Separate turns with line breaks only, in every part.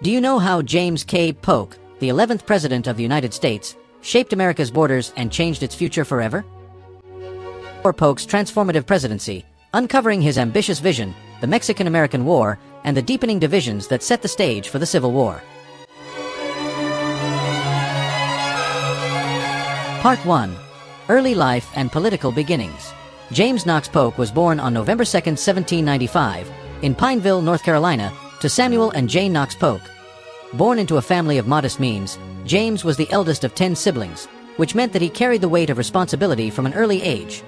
Do you know how James K. Polk, the 11th President of the United States, shaped America's borders and changed its future forever? For Polk's transformative presidency, uncovering his ambitious vision, the Mexican-American War, and the deepening divisions that set the stage for the Civil War. Part 1. Early Life and Political Beginnings. James Knox Polk was born on November 2, 1795, in Pineville, North Carolina, to Samuel and Jane Knox Polk. Born into a family of modest means, James was the eldest of 10 siblings, which meant that he carried the weight of responsibility from an early age.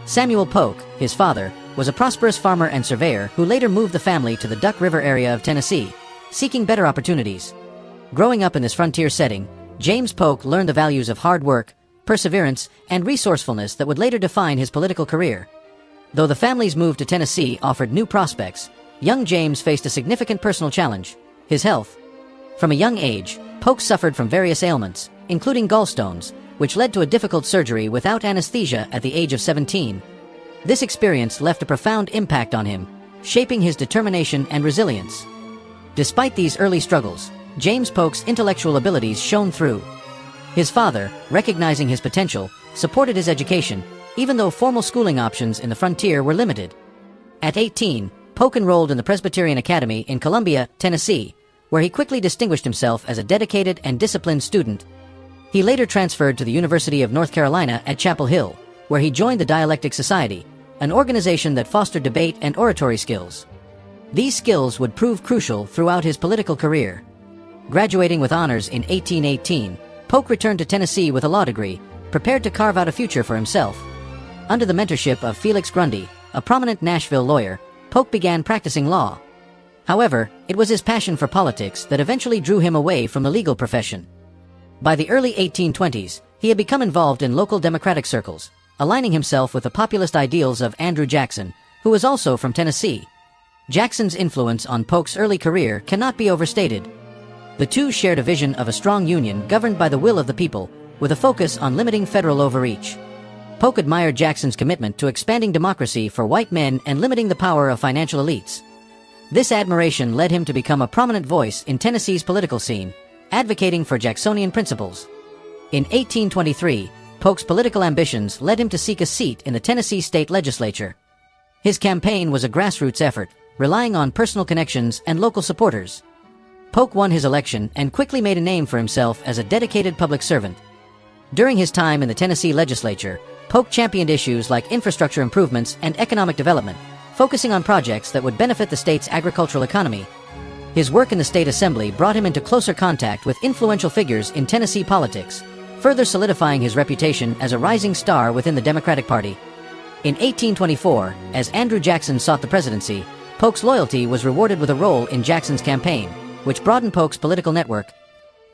Samuel Polk, his father, was a prosperous farmer and surveyor who later moved the family to the Duck River area of Tennessee, seeking better opportunities. Growing up in this frontier setting, James Polk learned the values of hard work, perseverance, and resourcefulness that would later define his political career. Though the family's move to Tennessee offered new prospects, young James faced a significant personal challenge: his health. From a young age, Polk suffered from various ailments, including gallstones, which led to a difficult surgery without anesthesia at the age of 17. This experience left a profound impact on him, shaping his determination and resilience. Despite these early struggles, James Polk's intellectual abilities shone through. His father, recognizing his potential, supported his education, even though formal schooling options in the frontier were limited. At 18, Polk enrolled in the Presbyterian Academy in Columbia, Tennessee, where he quickly distinguished himself as a dedicated and disciplined student. He later transferred to the University of North Carolina at Chapel Hill, where he joined the Dialectic Society, an organization that fostered debate and oratory skills. These skills would prove crucial throughout his political career. Graduating with honors in 1818, Polk returned to Tennessee with a law degree, prepared to carve out a future for himself. Under the mentorship of Felix Grundy, a prominent Nashville lawyer, Polk began practicing law. However, it was his passion for politics that eventually drew him away from the legal profession. By the early 1820s, he had become involved in local Democratic circles, aligning himself with the populist ideals of Andrew Jackson, who was also from Tennessee. Jackson's influence on Polk's early career cannot be overstated. The two shared a vision of a strong union governed by the will of the people, with a focus on limiting federal overreach. Polk admired Jackson's commitment to expanding democracy for white men and limiting the power of financial elites. This admiration led him to become a prominent voice in Tennessee's political scene, advocating for Jacksonian principles. In 1823, Polk's political ambitions led him to seek a seat in the Tennessee state legislature. His campaign was a grassroots effort, relying on personal connections and local supporters. Polk won his election and quickly made a name for himself as a dedicated public servant. During his time in the Tennessee legislature, Polk championed issues like infrastructure improvements and economic development, focusing on projects that would benefit the state's agricultural economy. His work in the state assembly brought him into closer contact with influential figures in Tennessee politics, further solidifying his reputation as a rising star within the Democratic Party. In 1824, as Andrew Jackson sought the presidency, Polk's loyalty was rewarded with a role in Jackson's campaign, which broadened Polk's political network.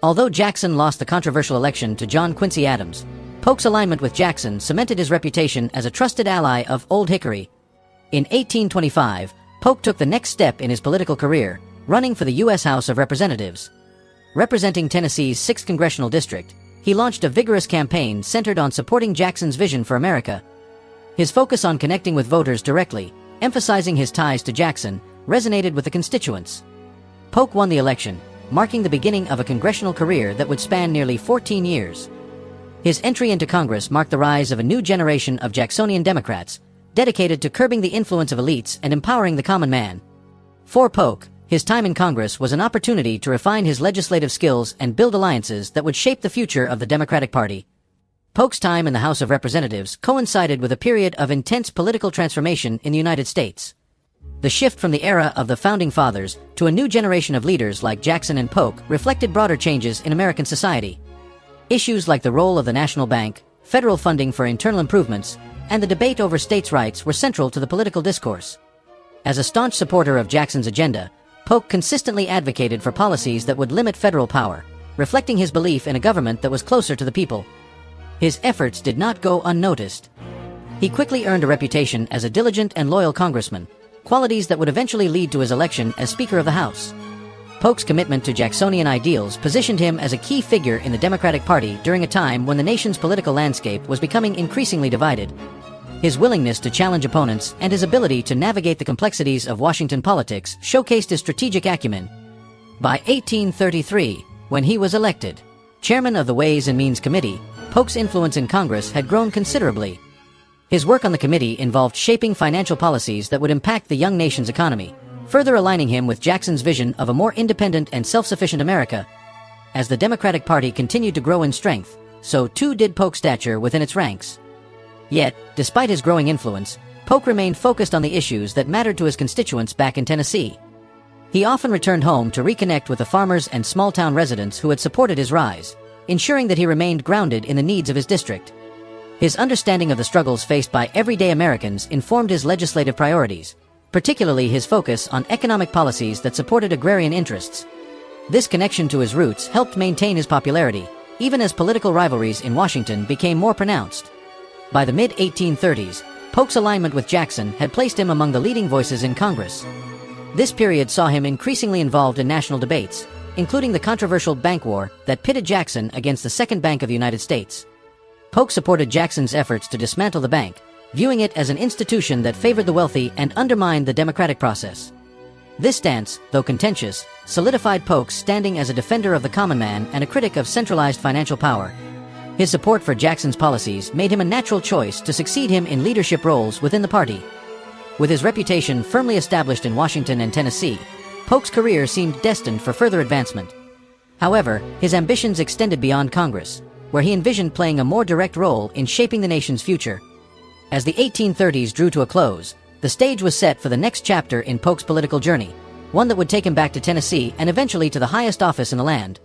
Although Jackson lost the controversial election to John Quincy Adams, Polk's alignment with Jackson cemented his reputation as a trusted ally of Old Hickory. In 1825, Polk took the next step in his political career, running for the U.S. House of Representatives. Representing Tennessee's 6th Congressional District, he launched a vigorous campaign centered on supporting Jackson's vision for America. His focus on connecting with voters directly, emphasizing his ties to Jackson, resonated with the constituents. Polk won the election, marking the beginning of a congressional career that would span nearly 14 years. His entry into Congress marked the rise of a new generation of Jacksonian Democrats, dedicated to curbing the influence of elites and empowering the common man. For Polk, his time in Congress was an opportunity to refine his legislative skills and build alliances that would shape the future of the Democratic Party. Polk's time in the House of Representatives coincided with a period of intense political transformation in the United States. The shift from the era of the Founding Fathers to a new generation of leaders like Jackson and Polk reflected broader changes in American society. Issues like the role of the national bank, federal funding for internal improvements, and the debate over states' rights were central to the political discourse. As a staunch supporter of Jackson's agenda, Polk consistently advocated for policies that would limit federal power, reflecting his belief in a government that was closer to the people. His efforts did not go unnoticed. He quickly earned a reputation as a diligent and loyal congressman, qualities that would eventually lead to his election as Speaker of the House. Polk's commitment to Jacksonian ideals positioned him as a key figure in the Democratic Party during a time when the nation's political landscape was becoming increasingly divided. His willingness to challenge opponents and his ability to navigate the complexities of Washington politics showcased his strategic acumen. By 1833, when he was elected chairman of the Ways and Means Committee, Polk's influence in Congress had grown considerably. His work on the committee involved shaping financial policies that would impact the young nation's economy, further aligning him with Jackson's vision of a more independent and self-sufficient America. As the Democratic Party continued to grow in strength, so too did Polk's stature within its ranks. Yet, despite his growing influence, Polk remained focused on the issues that mattered to his constituents back in Tennessee. He often returned home to reconnect with the farmers and small-town residents who had supported his rise, ensuring that he remained grounded in the needs of his district. His understanding of the struggles faced by everyday Americans informed his legislative priorities, particularly his focus on economic policies that supported agrarian interests. This connection to his roots helped maintain his popularity, even as political rivalries in Washington became more pronounced. By the mid-1830s, Polk's alignment with Jackson had placed him among the leading voices in Congress. This period saw him increasingly involved in national debates, including the controversial bank war that pitted Jackson against the Second Bank of the United States. Polk supported Jackson's efforts to dismantle the bank, viewing it as an institution that favored the wealthy and undermined the democratic process. This stance, though contentious, solidified Polk's standing as a defender of the common man and a critic of centralized financial power. His support for Jackson's policies made him a natural choice to succeed him in leadership roles within the party. With his reputation firmly established in Washington and Tennessee, Polk's career seemed destined for further advancement. However, his ambitions extended beyond Congress, where he envisioned playing a more direct role in shaping the nation's future. As the 1830s drew to a close, the stage was set for the next chapter in Polk's political journey, one that would take him back to Tennessee and eventually to the highest office in the land.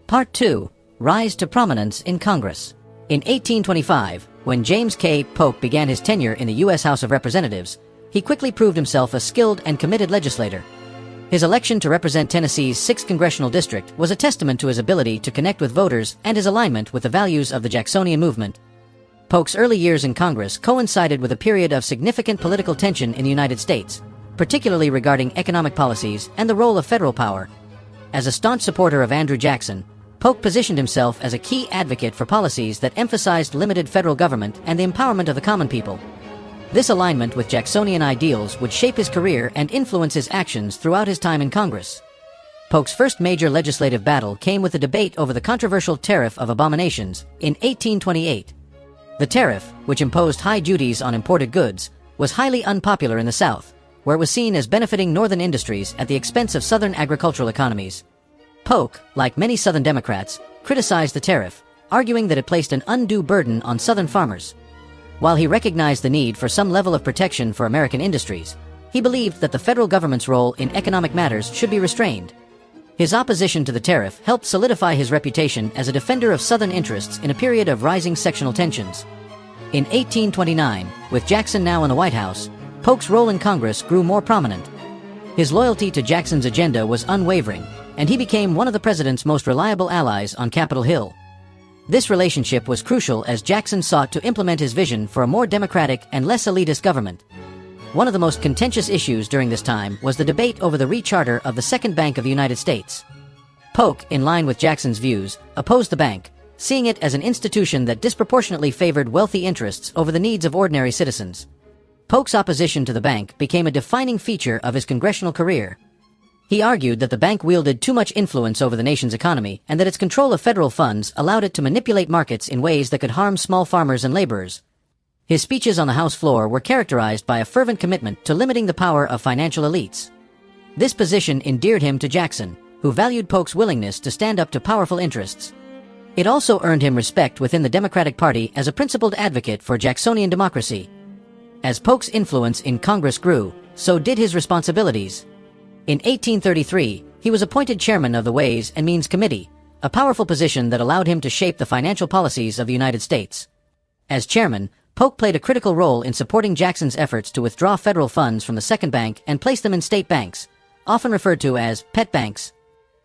Part 2. Rise to prominence in Congress. In 1825, when James K. Polk began his tenure in the U.S. House of Representatives, he quickly proved himself a skilled and committed legislator. His election to represent Tennessee's 6th congressional district was a testament to his ability to connect with voters and his alignment with the values of the Jacksonian movement. Polk's early years in Congress coincided with a period of significant political tension in the United States, particularly regarding economic policies and the role of federal power. As a staunch supporter of Andrew Jackson, Polk positioned himself as a key advocate for policies that emphasized limited federal government and the empowerment of the common people. This alignment with Jacksonian ideals would shape his career and influence his actions throughout his time in Congress. Polk's first major legislative battle came with the debate over the controversial Tariff of Abominations in 1828. The tariff, which imposed high duties on imported goods, was highly unpopular in the South, where it was seen as benefiting northern industries at the expense of southern agricultural economies. Polk, like many Southern Democrats, criticized the tariff, arguing that it placed an undue burden on Southern farmers. While he recognized the need for some level of protection for American industries, he believed that the federal government's role in economic matters should be restrained. His opposition to the tariff helped solidify his reputation as a defender of Southern interests in a period of rising sectional tensions. In 1829, with Jackson now in the White House, Polk's role in Congress grew more prominent. His loyalty to Jackson's agenda was unwavering, and he became one of the president's most reliable allies on Capitol Hill. This relationship was crucial as Jackson sought to implement his vision for a more democratic and less elitist government. One of the most contentious issues during this time was the debate over the recharter of the Second Bank of the United States. Polk, in line with Jackson's views, opposed the bank, seeing it as an institution that disproportionately favored wealthy interests over the needs of ordinary citizens. Polk's opposition to the bank became a defining feature of his congressional career. He argued that the bank wielded too much influence over the nation's economy and that its control of federal funds allowed it to manipulate markets in ways that could harm small farmers and laborers. His speeches on the House floor were characterized by a fervent commitment to limiting the power of financial elites. This position endeared him to Jackson, who valued Polk's willingness to stand up to powerful interests. It also earned him respect within the Democratic Party as a principled advocate for Jacksonian democracy. As Polk's influence in Congress grew, so did his responsibilities. In 1833, he was appointed chairman of the Ways and Means Committee, a powerful position that allowed him to shape the financial policies of the United States. As chairman, Polk played a critical role in supporting Jackson's efforts to withdraw federal funds from the Second Bank and place them in state banks, often referred to as pet banks.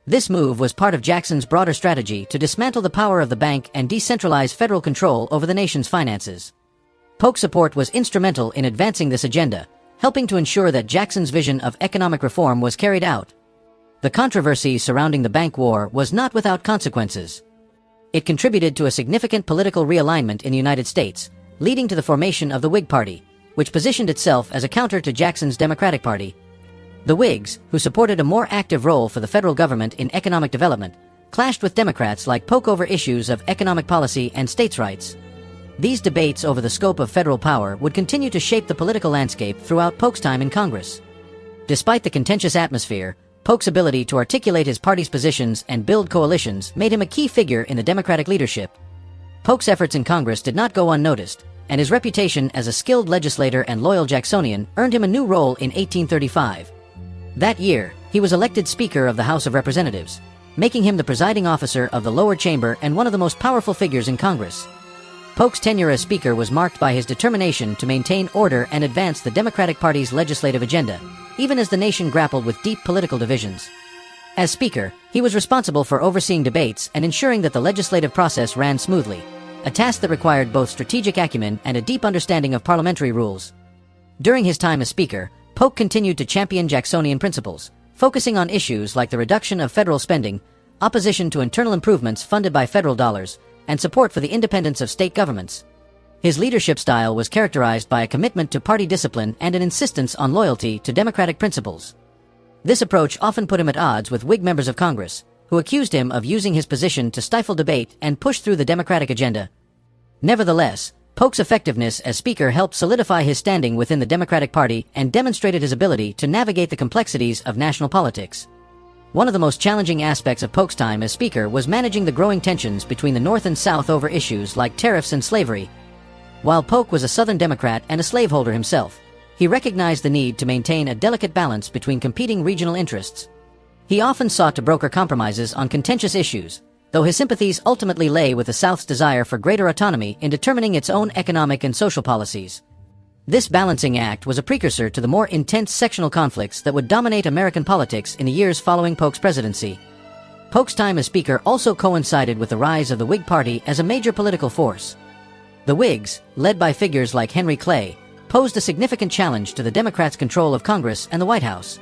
This move was part of Jackson's broader strategy to dismantle the power of the bank and decentralize federal control over the nation's finances. Polk's support was instrumental in advancing this agenda, helping to ensure that Jackson's vision of economic reform was carried out. The controversy surrounding the bank war was not without consequences. It contributed to a significant political realignment in the United States, leading to the formation of the Whig Party, which positioned itself as a counter to Jackson's Democratic Party. The Whigs, who supported a more active role for the federal government in economic development, clashed with Democrats like Polk over issues of economic policy and states' rights. These debates over the scope of federal power would continue to shape the political landscape throughout Polk's time in Congress. Despite the contentious atmosphere, Polk's ability to articulate his party's positions and build coalitions made him a key figure in the Democratic leadership. Polk's efforts in Congress did not go unnoticed, and his reputation as a skilled legislator and loyal Jacksonian earned him a new role in 1835. That year, he was elected Speaker of the House of Representatives, making him the presiding officer of the lower chamber and one of the most powerful figures in Congress. Polk's tenure as Speaker was marked by his determination to maintain order and advance the Democratic Party's legislative agenda, even as the nation grappled with deep political divisions. As Speaker, he was responsible for overseeing debates and ensuring that the legislative process ran smoothly, a task that required both strategic acumen and a deep understanding of parliamentary rules. During his time as Speaker, Polk continued to champion Jacksonian principles, focusing on issues like the reduction of federal spending, opposition to internal improvements funded by federal dollars, and support for the independence of state governments. His leadership style was characterized by a commitment to party discipline and an insistence on loyalty to democratic principles. This approach often put him at odds with Whig members of Congress, who accused him of using his position to stifle debate and push through the Democratic agenda. Nevertheless, Polk's effectiveness as Speaker helped solidify his standing within the Democratic Party and demonstrated his ability to navigate the complexities of national politics. One of the most challenging aspects of Polk's time as Speaker was managing the growing tensions between the North and South over issues like tariffs and slavery. While Polk was a Southern Democrat and a slaveholder himself, he recognized the need to maintain a delicate balance between competing regional interests. He often sought to broker compromises on contentious issues, though his sympathies ultimately lay with the South's desire for greater autonomy in determining its own economic and social policies. This balancing act was a precursor to the more intense sectional conflicts that would dominate American politics in the years following Polk's presidency. Polk's time as Speaker also coincided with the rise of the Whig Party as a major political force. The Whigs, led by figures like Henry Clay, posed a significant challenge to the Democrats' control of Congress and the White House.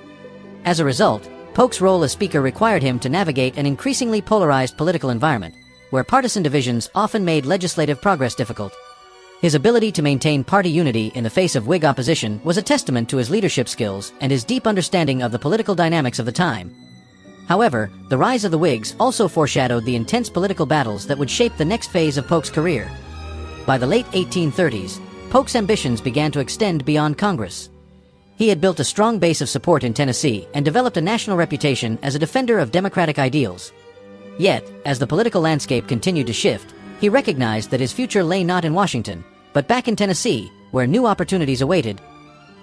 As a result, Polk's role as Speaker required him to navigate an increasingly polarized political environment, where partisan divisions often made legislative progress difficult. His ability to maintain party unity in the face of Whig opposition was a testament to his leadership skills and his deep understanding of the political dynamics of the time. However, the rise of the Whigs also foreshadowed the intense political battles that would shape the next phase of Polk's career. By the late 1830s, Polk's ambitions began to extend beyond Congress. He had built a strong base of support in Tennessee and developed a national reputation as a defender of democratic ideals. Yet, as the political landscape continued to shift, he recognized that his future lay not in Washington, but back in Tennessee, where new opportunities awaited.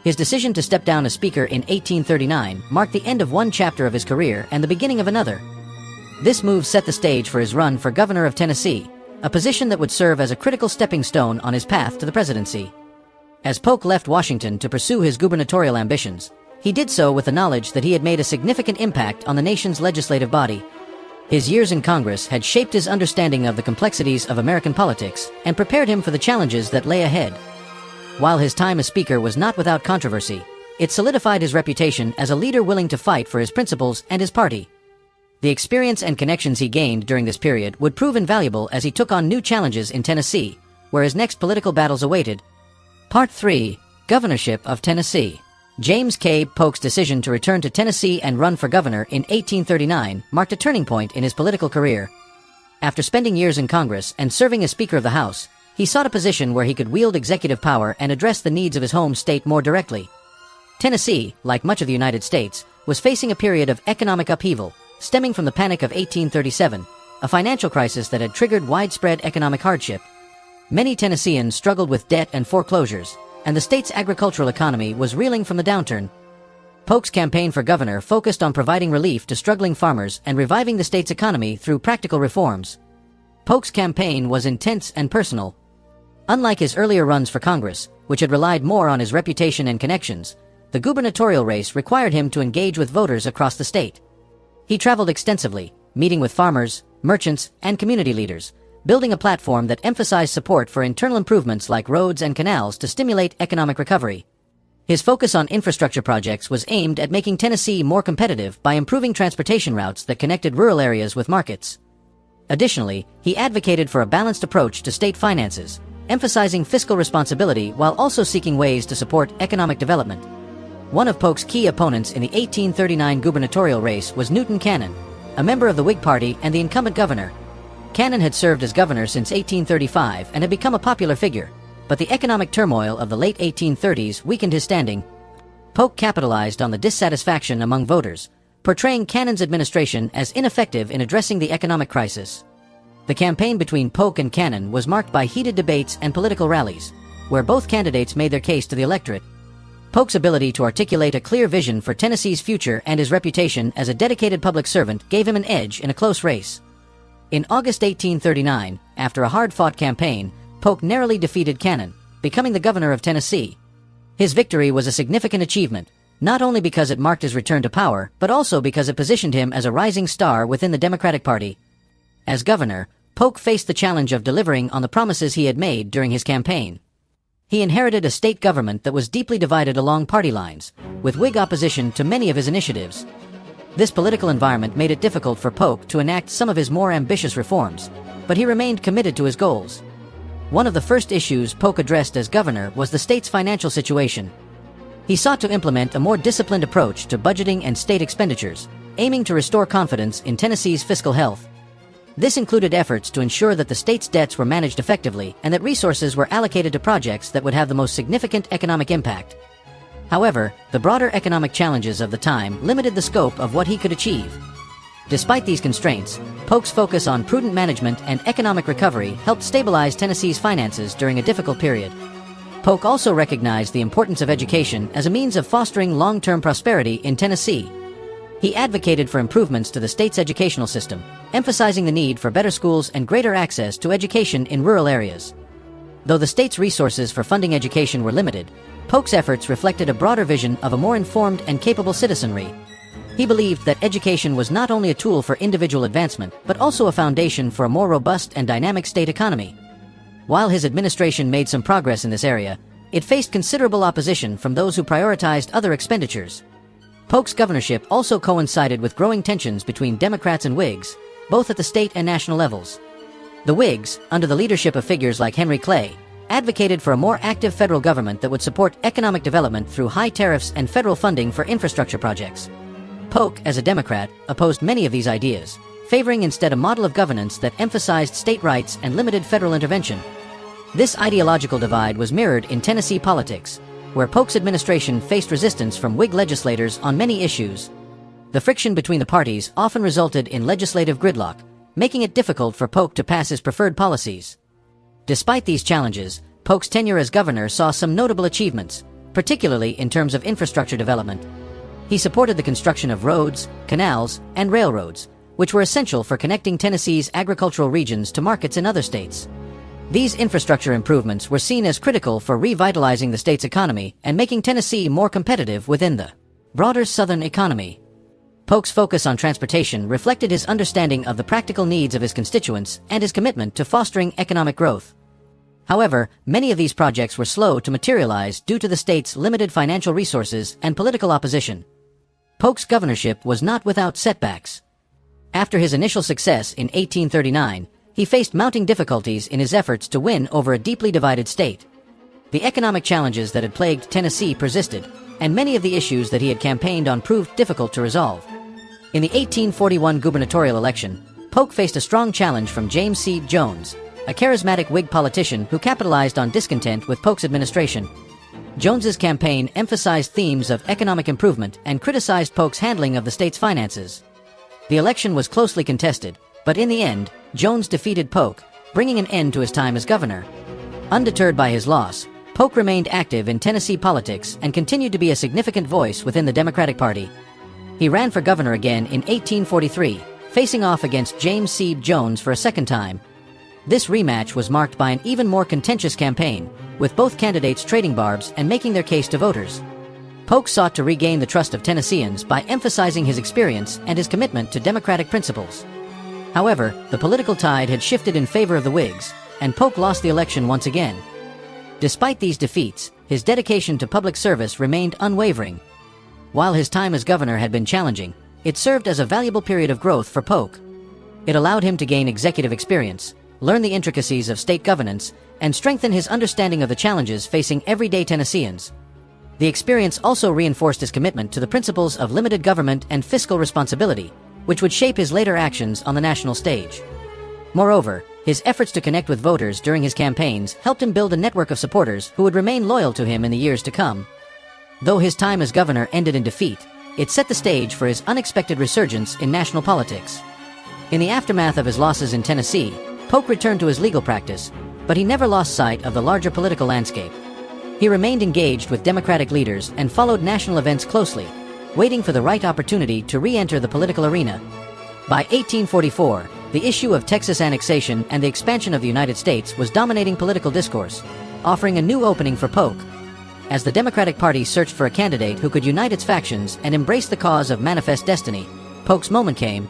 His decision to step down as Speaker in 1839 marked the end of one chapter of his career and the beginning of another. This move set the stage for his run for governor of Tennessee, a position that would serve as a critical stepping stone on his path to the presidency. As Polk left Washington to pursue his gubernatorial ambitions, he did so with the knowledge that he had made a significant impact on the nation's legislative body. His years in Congress had shaped his understanding of the complexities of American politics and prepared him for the challenges that lay ahead. While his time as Speaker was not without controversy, it solidified his reputation as a leader willing to fight for his principles and his party. The experience and connections he gained during this period would prove invaluable as he took on new challenges in Tennessee, where his next political battles awaited. Part 3. Governorship of Tennessee. James K. Polk's decision to return to Tennessee and run for governor in 1839 marked a turning point in his political career. After spending years in Congress and serving as Speaker of the House, he sought a position where he could wield executive power and address the needs of his home state more directly. Tennessee, like much of the United States, was facing a period of economic upheaval, stemming from the Panic of 1837, a financial crisis that had triggered widespread economic hardship. Many Tennesseans struggled with debt and foreclosures, and the state's agricultural economy was reeling from the downturn. Polk's campaign for governor focused on providing relief to struggling farmers and reviving the state's economy through practical reforms. Polk's campaign was intense and personal. Unlike his earlier runs for Congress, which had relied more on his reputation and connections, the gubernatorial race required him to engage with voters across the state. He traveled extensively, meeting with farmers, merchants, and community leaders, building a platform that emphasized support for internal improvements like roads and canals to stimulate economic recovery. His focus on infrastructure projects was aimed at making Tennessee more competitive by improving transportation routes that connected rural areas with markets. Additionally, he advocated for a balanced approach to state finances, emphasizing fiscal responsibility while also seeking ways to support economic development. One of Polk's key opponents in the 1839 gubernatorial race was Newton Cannon, a member of the Whig Party and the incumbent governor. Cannon had served as governor since 1835 and had become a popular figure, but the economic turmoil of the late 1830s weakened his standing. Polk capitalized on the dissatisfaction among voters, portraying Cannon's administration as ineffective in addressing the economic crisis. The campaign between Polk and Cannon was marked by heated debates and political rallies, where both candidates made their case to the electorate. Polk's ability to articulate a clear vision for Tennessee's future and his reputation as a dedicated public servant gave him an edge in a close race. In August 1839, after a hard-fought campaign, Polk narrowly defeated Cannon, becoming the governor of Tennessee. His victory was a significant achievement, not only because it marked his return to power, but also because it positioned him as a rising star within the Democratic Party. As governor, Polk faced the challenge of delivering on the promises he had made during his campaign. He inherited a state government that was deeply divided along party lines, with Whig opposition to many of his initiatives. This political environment made it difficult for Polk to enact some of his more ambitious reforms, but he remained committed to his goals. One of the first issues Polk addressed as governor was the state's financial situation. He sought to implement a more disciplined approach to budgeting and state expenditures, aiming to restore confidence in Tennessee's fiscal health. This included efforts to ensure that the state's debts were managed effectively and that resources were allocated to projects that would have the most significant economic impact. However, the broader economic challenges of the time limited the scope of what he could achieve. Despite these constraints, Polk's focus on prudent management and economic recovery helped stabilize Tennessee's finances during a difficult period. Polk also recognized the importance of education as a means of fostering long-term prosperity in Tennessee. He advocated for improvements to the state's educational system, emphasizing the need for better schools and greater access to education in rural areas. Though the state's resources for funding education were limited, Polk's efforts reflected a broader vision of a more informed and capable citizenry. He believed that education was not only a tool for individual advancement, but also a foundation for a more robust and dynamic state economy. While his administration made some progress in this area, it faced considerable opposition from those who prioritized other expenditures. Polk's governorship also coincided with growing tensions between Democrats and Whigs, both at the state and national levels. The Whigs, under the leadership of figures like Henry Clay, advocated for a more active federal government that would support economic development through high tariffs and federal funding for infrastructure projects. Polk, as a Democrat, opposed many of these ideas, favoring instead a model of governance that emphasized state rights and limited federal intervention. This ideological divide was mirrored in Tennessee politics, where Polk's administration faced resistance from Whig legislators on many issues. The friction between the parties often resulted in legislative gridlock, making it difficult for Polk to pass his preferred policies. Despite these challenges, Polk's tenure as governor saw some notable achievements, particularly in terms of infrastructure development. He supported the construction of roads, canals, and railroads, which were essential for connecting Tennessee's agricultural regions to markets in other states. These infrastructure improvements were seen as critical for revitalizing the state's economy and making Tennessee more competitive within the broader Southern economy. Polk's focus on transportation reflected his understanding of the practical needs of his constituents and his commitment to fostering economic growth. However, many of these projects were slow to materialize due to the state's limited financial resources and political opposition. Polk's governorship was not without setbacks. After his initial success in 1839, he faced mounting difficulties in his efforts to win over a deeply divided state. The economic challenges that had plagued Tennessee persisted, and many of the issues that he had campaigned on proved difficult to resolve. In the 1841 gubernatorial election, Polk faced a strong challenge from James C. Jones, a charismatic Whig politician who capitalized on discontent with Polk's administration. Jones's campaign emphasized themes of economic improvement and criticized Polk's handling of the state's finances. The election was closely contested, but in the end, Jones defeated Polk, bringing an end to his time as governor. Undeterred by his loss, Polk remained active in Tennessee politics and continued to be a significant voice within the Democratic Party. He ran for governor again in 1843, facing off against James C. Jones for a second time. This rematch was marked by an even more contentious campaign, with both candidates trading barbs and making their case to voters. Polk sought to regain the trust of Tennesseans by emphasizing his experience and his commitment to democratic principles. However, the political tide had shifted in favor of the Whigs, and Polk lost the election once again. Despite these defeats, his dedication to public service remained unwavering. While his time as governor had been challenging, it served as a valuable period of growth for Polk. It allowed him to gain executive experience, learn the intricacies of state governance, and strengthen his understanding of the challenges facing everyday Tennesseans. The experience also reinforced his commitment to the principles of limited government and fiscal responsibility, which would shape his later actions on the national stage. Moreover, his efforts to connect with voters during his campaigns helped him build a network of supporters who would remain loyal to him in the years to come. Though his time as governor ended in defeat, it set the stage for his unexpected resurgence in national politics. In the aftermath of his losses in Tennessee, Polk returned to his legal practice, but he never lost sight of the larger political landscape. He remained engaged with Democratic leaders and followed national events closely, waiting for the right opportunity to re-enter the political arena. By 1844, the issue of Texas annexation and the expansion of the United States was dominating political discourse, offering a new opening for Polk. As the Democratic Party searched for a candidate who could unite its factions and embrace the cause of manifest destiny, Polk's moment came.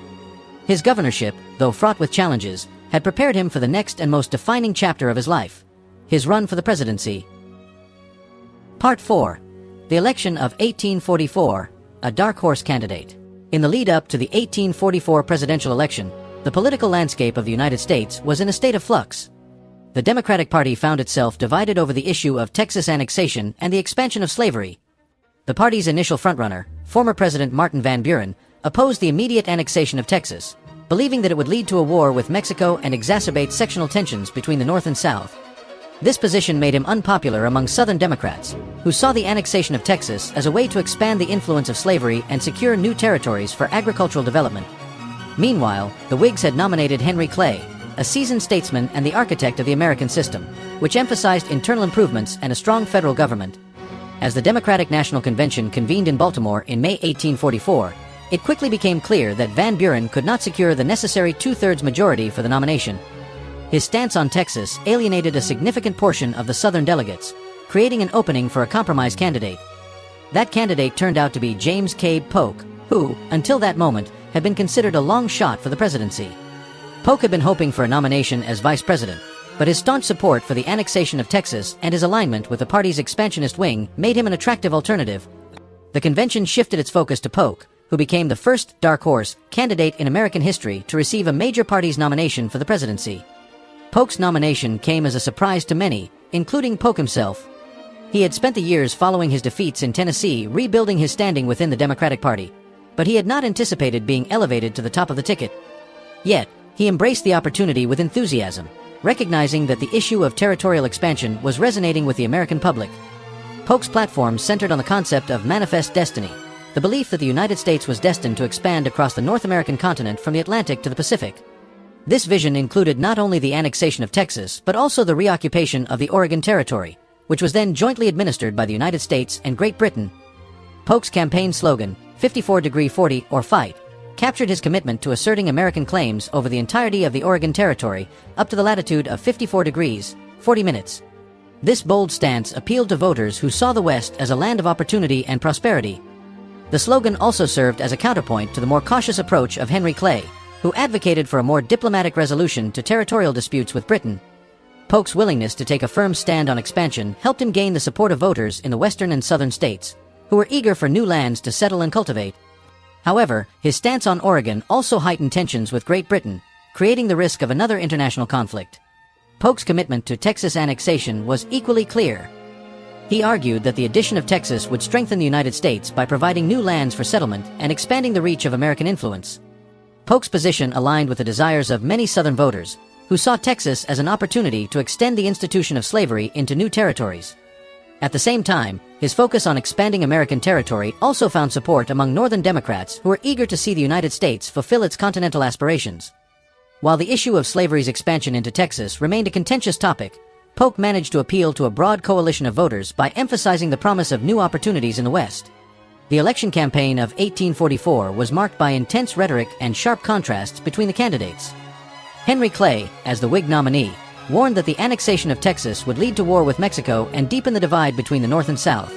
His governorship, though fraught with challenges, had prepared him for the next and most defining chapter of his life: his run for the presidency. Part 4. The election of 1844, a dark horse candidate. In the lead-up to the 1844 presidential election, the political landscape of the United States was in a state of flux. The Democratic Party found itself divided over the issue of Texas annexation and the expansion of slavery. The party's initial frontrunner, former President Martin Van Buren, opposed the immediate annexation of Texas, believing that it would lead to a war with Mexico and exacerbate sectional tensions between the North and South. This position made him unpopular among Southern Democrats, who saw the annexation of Texas as a way to expand the influence of slavery and secure new territories for agricultural development. Meanwhile, the Whigs had nominated Henry Clay, a seasoned statesman and the architect of the American system, which emphasized internal improvements and a strong federal government. As the Democratic National Convention convened in Baltimore in May 1844, it quickly became clear that Van Buren could not secure the necessary two-thirds majority for the nomination. His stance on Texas alienated a significant portion of the Southern delegates, creating an opening for a compromise candidate. That candidate turned out to be James Cade Polk, who, until that moment, had been considered a long shot for the presidency. Polk had been hoping for a nomination as vice president, but his staunch support for the annexation of Texas and his alignment with the party's expansionist wing made him an attractive alternative. The convention shifted its focus to Polk, who became the first dark horse candidate in American history to receive a major party's nomination for the presidency. Polk's nomination came as a surprise to many, including Polk himself. He had spent the years following his defeats in Tennessee rebuilding his standing within the Democratic Party, but he had not anticipated being elevated to the top of the ticket. Yet, he embraced the opportunity with enthusiasm, recognizing that the issue of territorial expansion was resonating with the American public. Polk's platform centered on the concept of manifest destiny, the belief that the United States was destined to expand across the North American continent from the Atlantic to the Pacific. This vision included not only the annexation of Texas, but also the reoccupation of the Oregon Territory, which was then jointly administered by the United States and Great Britain. Polk's campaign slogan, 54°40 or fight, captured his commitment to asserting American claims over the entirety of the Oregon Territory up to the latitude of 54 degrees, 40 minutes. This bold stance appealed to voters who saw the West as a land of opportunity and prosperity. The slogan also served as a counterpoint to the more cautious approach of Henry Clay, who advocated for a more diplomatic resolution to territorial disputes with Britain. Polk's willingness to take a firm stand on expansion helped him gain the support of voters in the western and southern states, who were eager for new lands to settle and cultivate. However, his stance on Oregon also heightened tensions with Great Britain, creating the risk of another international conflict. Polk's commitment to Texas annexation was equally clear. He argued that the addition of Texas would strengthen the United States by providing new lands for settlement and expanding the reach of American influence. Polk's position aligned with the desires of many Southern voters, who saw Texas as an opportunity to extend the institution of slavery into new territories. At the same time, his focus on expanding American territory also found support among Northern Democrats who were eager to see the United States fulfill its continental aspirations. While the issue of slavery's expansion into Texas remained a contentious topic, Polk managed to appeal to a broad coalition of voters by emphasizing the promise of new opportunities in the West. The election campaign of 1844 was marked by intense rhetoric and sharp contrasts between the candidates. Henry Clay, as the Whig nominee, warned that the annexation of Texas would lead to war with Mexico and deepen the divide between the North and South.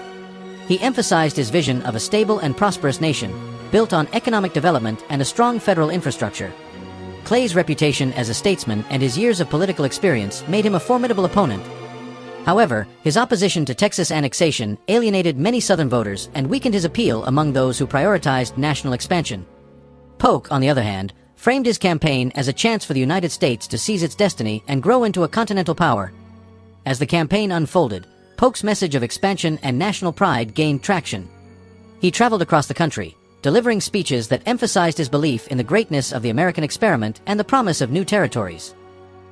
He emphasized his vision of a stable and prosperous nation, built on economic development and a strong federal infrastructure. Clay's reputation as a statesman and his years of political experience made him a formidable opponent. However, his opposition to Texas annexation alienated many Southern voters and weakened his appeal among those who prioritized national expansion. Polk, on the other hand, framed his campaign as a chance for the United States to seize its destiny and grow into a continental power. As the campaign unfolded, Polk's message of expansion and national pride gained traction. He traveled across the country, delivering speeches that emphasized his belief in the greatness of the American experiment and the promise of new territories.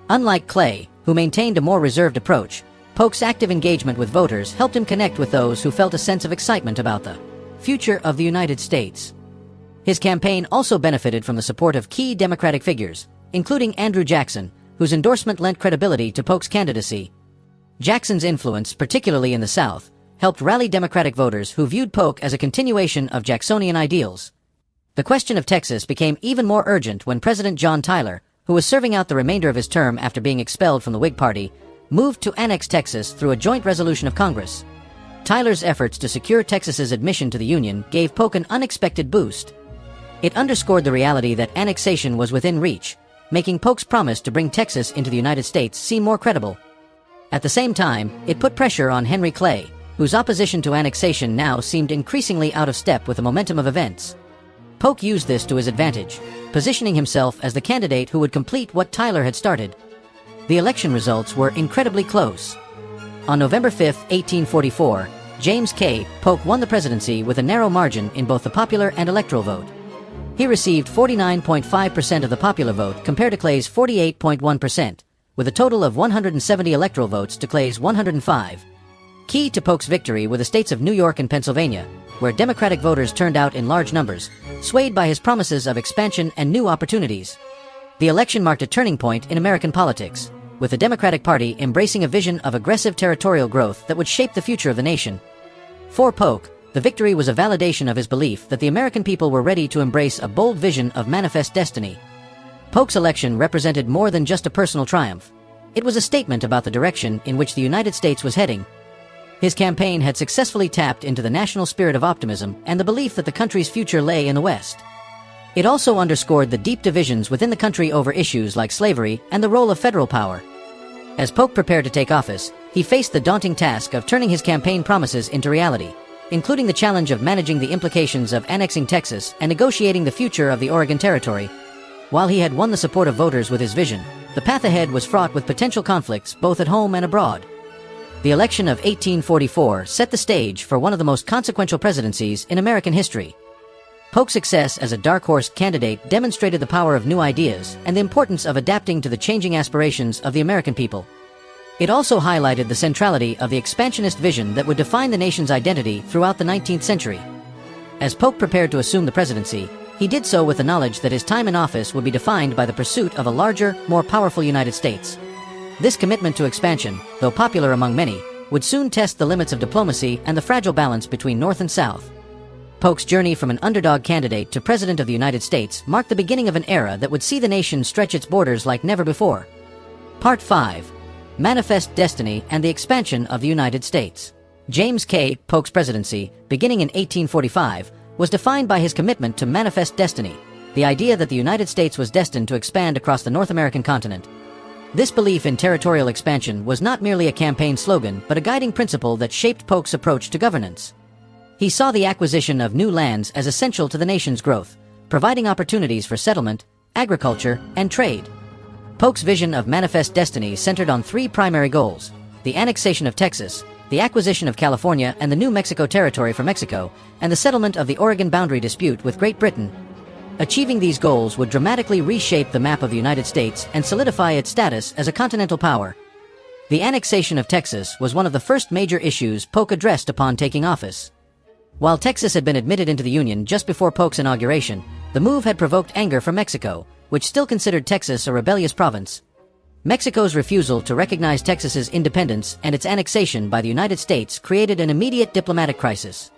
Unlike Clay, who maintained a more reserved approach, Polk's active engagement with voters helped him connect with those who felt a sense of excitement about the future of the United States. His campaign also benefited from the support of key Democratic figures, including Andrew Jackson, whose endorsement lent credibility to Polk's candidacy. Jackson's influence, particularly in the South, helped rally Democratic voters who viewed Polk as a continuation of Jacksonian ideals. The question of Texas became even more urgent when President John Tyler, who was serving out the remainder of his term after being expelled from the Whig Party, moved to annex Texas through a joint resolution of Congress. Tyler's efforts to secure Texas's admission to the Union gave Polk an unexpected boost. It underscored the reality that annexation was within reach, making Polk's promise to bring Texas into the United States seem more credible. At the same time, it put pressure on Henry Clay, whose opposition to annexation now seemed increasingly out of step with the momentum of events. Polk used this to his advantage, positioning himself as the candidate who would complete what Tyler had started. The election results were incredibly close. On November 5, 1844, James K. Polk won the presidency with a narrow margin in both the popular and electoral vote. He received 49.5% of the popular vote compared to Clay's 48.1%, with a total of 170 electoral votes to Clay's 105. Key to Polk's victory were the states of New York and Pennsylvania, where Democratic voters turned out in large numbers, swayed by his promises of expansion and new opportunities. The election marked a turning point in American politics, with the Democratic Party embracing a vision of aggressive territorial growth that would shape the future of the nation. For Polk, the victory was a validation of his belief that the American people were ready to embrace a bold vision of manifest destiny. Polk's election represented more than just a personal triumph. It was a statement about the direction in which the United States was heading. His campaign had successfully tapped into the national spirit of optimism and the belief that the country's future lay in the West. It also underscored the deep divisions within the country over issues like slavery and the role of federal power. As Polk prepared to take office, he faced the daunting task of turning his campaign promises into reality, including the challenge of managing the implications of annexing Texas and negotiating the future of the Oregon Territory. While he had won the support of voters with his vision, the path ahead was fraught with potential conflicts both at home and abroad. The election of 1844 set the stage for one of the most consequential presidencies in American history. Polk's success as a dark horse candidate demonstrated the power of new ideas and the importance of adapting to the changing aspirations of the American people. It also highlighted the centrality of the expansionist vision that would define the nation's identity throughout the 19th century. As Polk prepared to assume the presidency, he did so with the knowledge that his time in office would be defined by the pursuit of a larger, more powerful United States. This commitment to expansion, though popular among many, would soon test the limits of diplomacy and the fragile balance between North and South. Polk's journey from an underdog candidate to President of the United States marked the beginning of an era that would see the nation stretch its borders like never before. Part 5. Manifest Destiny and the Expansion of the United States. James K. Polk's presidency, beginning in 1845, was defined by his commitment to manifest destiny, the idea that the United States was destined to expand across the North American continent. This belief in territorial expansion was not merely a campaign slogan, but a guiding principle that shaped Polk's approach to governance. He saw the acquisition of new lands as essential to the nation's growth, providing opportunities for settlement, agriculture, and trade. Polk's vision of manifest destiny centered on three primary goals: the annexation of Texas, the acquisition of California and the New Mexico Territory for Mexico, and the settlement of the Oregon boundary dispute with Great Britain. Achieving these goals would dramatically reshape the map of the United States and solidify its status as a continental power. The annexation of Texas was one of the first major issues Polk addressed upon taking office. While Texas had been admitted into the Union just before Polk's inauguration, the move had provoked anger from Mexico, which still considered Texas a rebellious province. Mexico's refusal to recognize Texas's independence and its annexation by the United States created an immediate diplomatic crisis.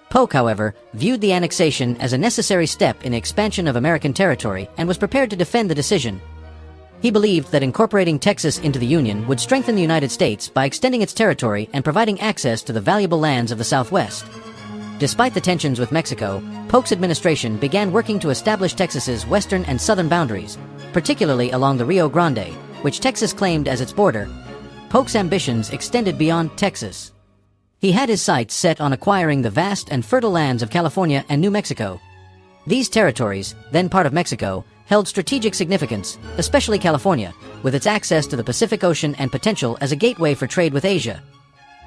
Polk, however, viewed the annexation as a necessary step in the expansion of American territory and was prepared to defend the decision. He believed that incorporating Texas into the Union would strengthen the United States by extending its territory and providing access to the valuable lands of the Southwest. Despite the tensions with Mexico, Polk's administration began working to establish Texas's western and southern boundaries, particularly along the Rio Grande, which Texas claimed as its border. Polk's ambitions extended beyond Texas. He had his sights set on acquiring the vast and fertile lands of California and New Mexico. These territories, then part of Mexico, held strategic significance, especially California, with its access to the Pacific Ocean and potential as a gateway for trade with Asia.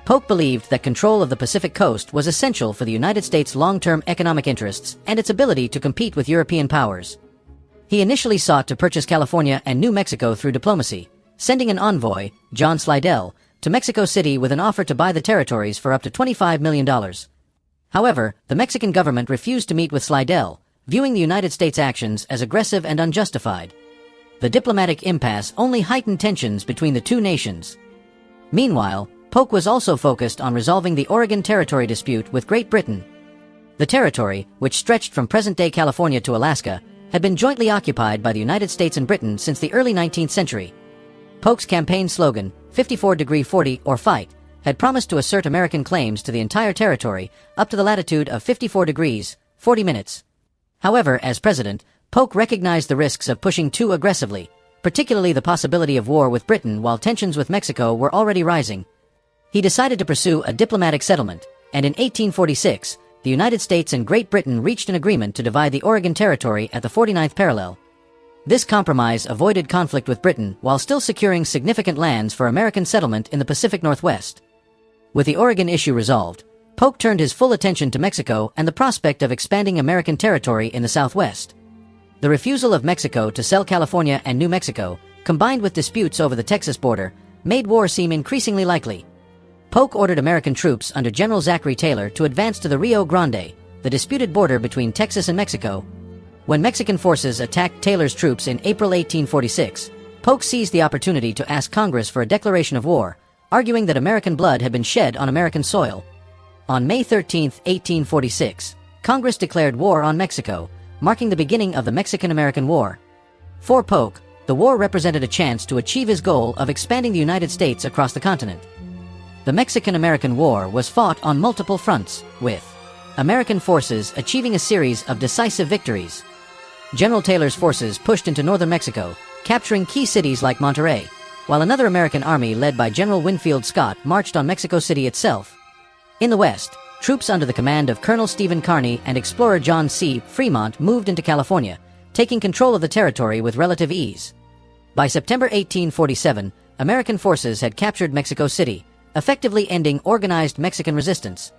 Polk believed that control of the Pacific coast was essential for the United States' long-term economic interests and its ability to compete with European powers. He initially sought to purchase California and New Mexico through diplomacy, sending an envoy, John Slidell, to Mexico City with an offer to buy the territories for up to $25 million. However, the Mexican government refused to meet with Slidell, viewing the United States' actions as aggressive and unjustified. The diplomatic impasse only heightened tensions between the two nations. Meanwhile, Polk was also focused on resolving the Oregon Territory dispute with Great Britain. The territory, which stretched from present-day California to Alaska, had been jointly occupied by the United States and Britain since the early 19th century. Polk's campaign slogan, 54°40 or fight, had promised to assert American claims to the entire territory up to the latitude of 54 degrees, 40 minutes. However, as president, Polk recognized the risks of pushing too aggressively, particularly the possibility of war with Britain while tensions with Mexico were already rising. He decided to pursue a diplomatic settlement, and in 1846, the United States and Great Britain reached an agreement to divide the Oregon Territory at the 49th parallel. This compromise avoided conflict with Britain while still securing significant lands for American settlement in the Pacific Northwest. With the Oregon issue resolved, Polk turned his full attention to Mexico and the prospect of expanding American territory in the Southwest. The refusal of Mexico to sell California and New Mexico, combined with disputes over the Texas border, made war seem increasingly likely. Polk ordered American troops under General Zachary Taylor to advance to the Rio Grande, the disputed border between Texas and Mexico. When Mexican forces attacked Taylor's troops in April 1846, Polk seized the opportunity to ask Congress for a declaration of war, arguing that American blood had been shed on American soil. On May 13, 1846, Congress declared war on Mexico, marking the beginning of the Mexican-American War. For Polk, the war represented a chance to achieve his goal of expanding the United States across the continent. The Mexican-American War was fought on multiple fronts, with American forces achieving a series of decisive victories. General Taylor's forces pushed into northern Mexico, capturing key cities like Monterrey, while another American army led by General Winfield Scott marched on Mexico City itself. In the West, troops under the command of Colonel Stephen Kearny and explorer John C. Fremont moved into California, taking control of the territory with relative ease. By September 1847, American forces had captured Mexico City, effectively ending organized Mexican resistance.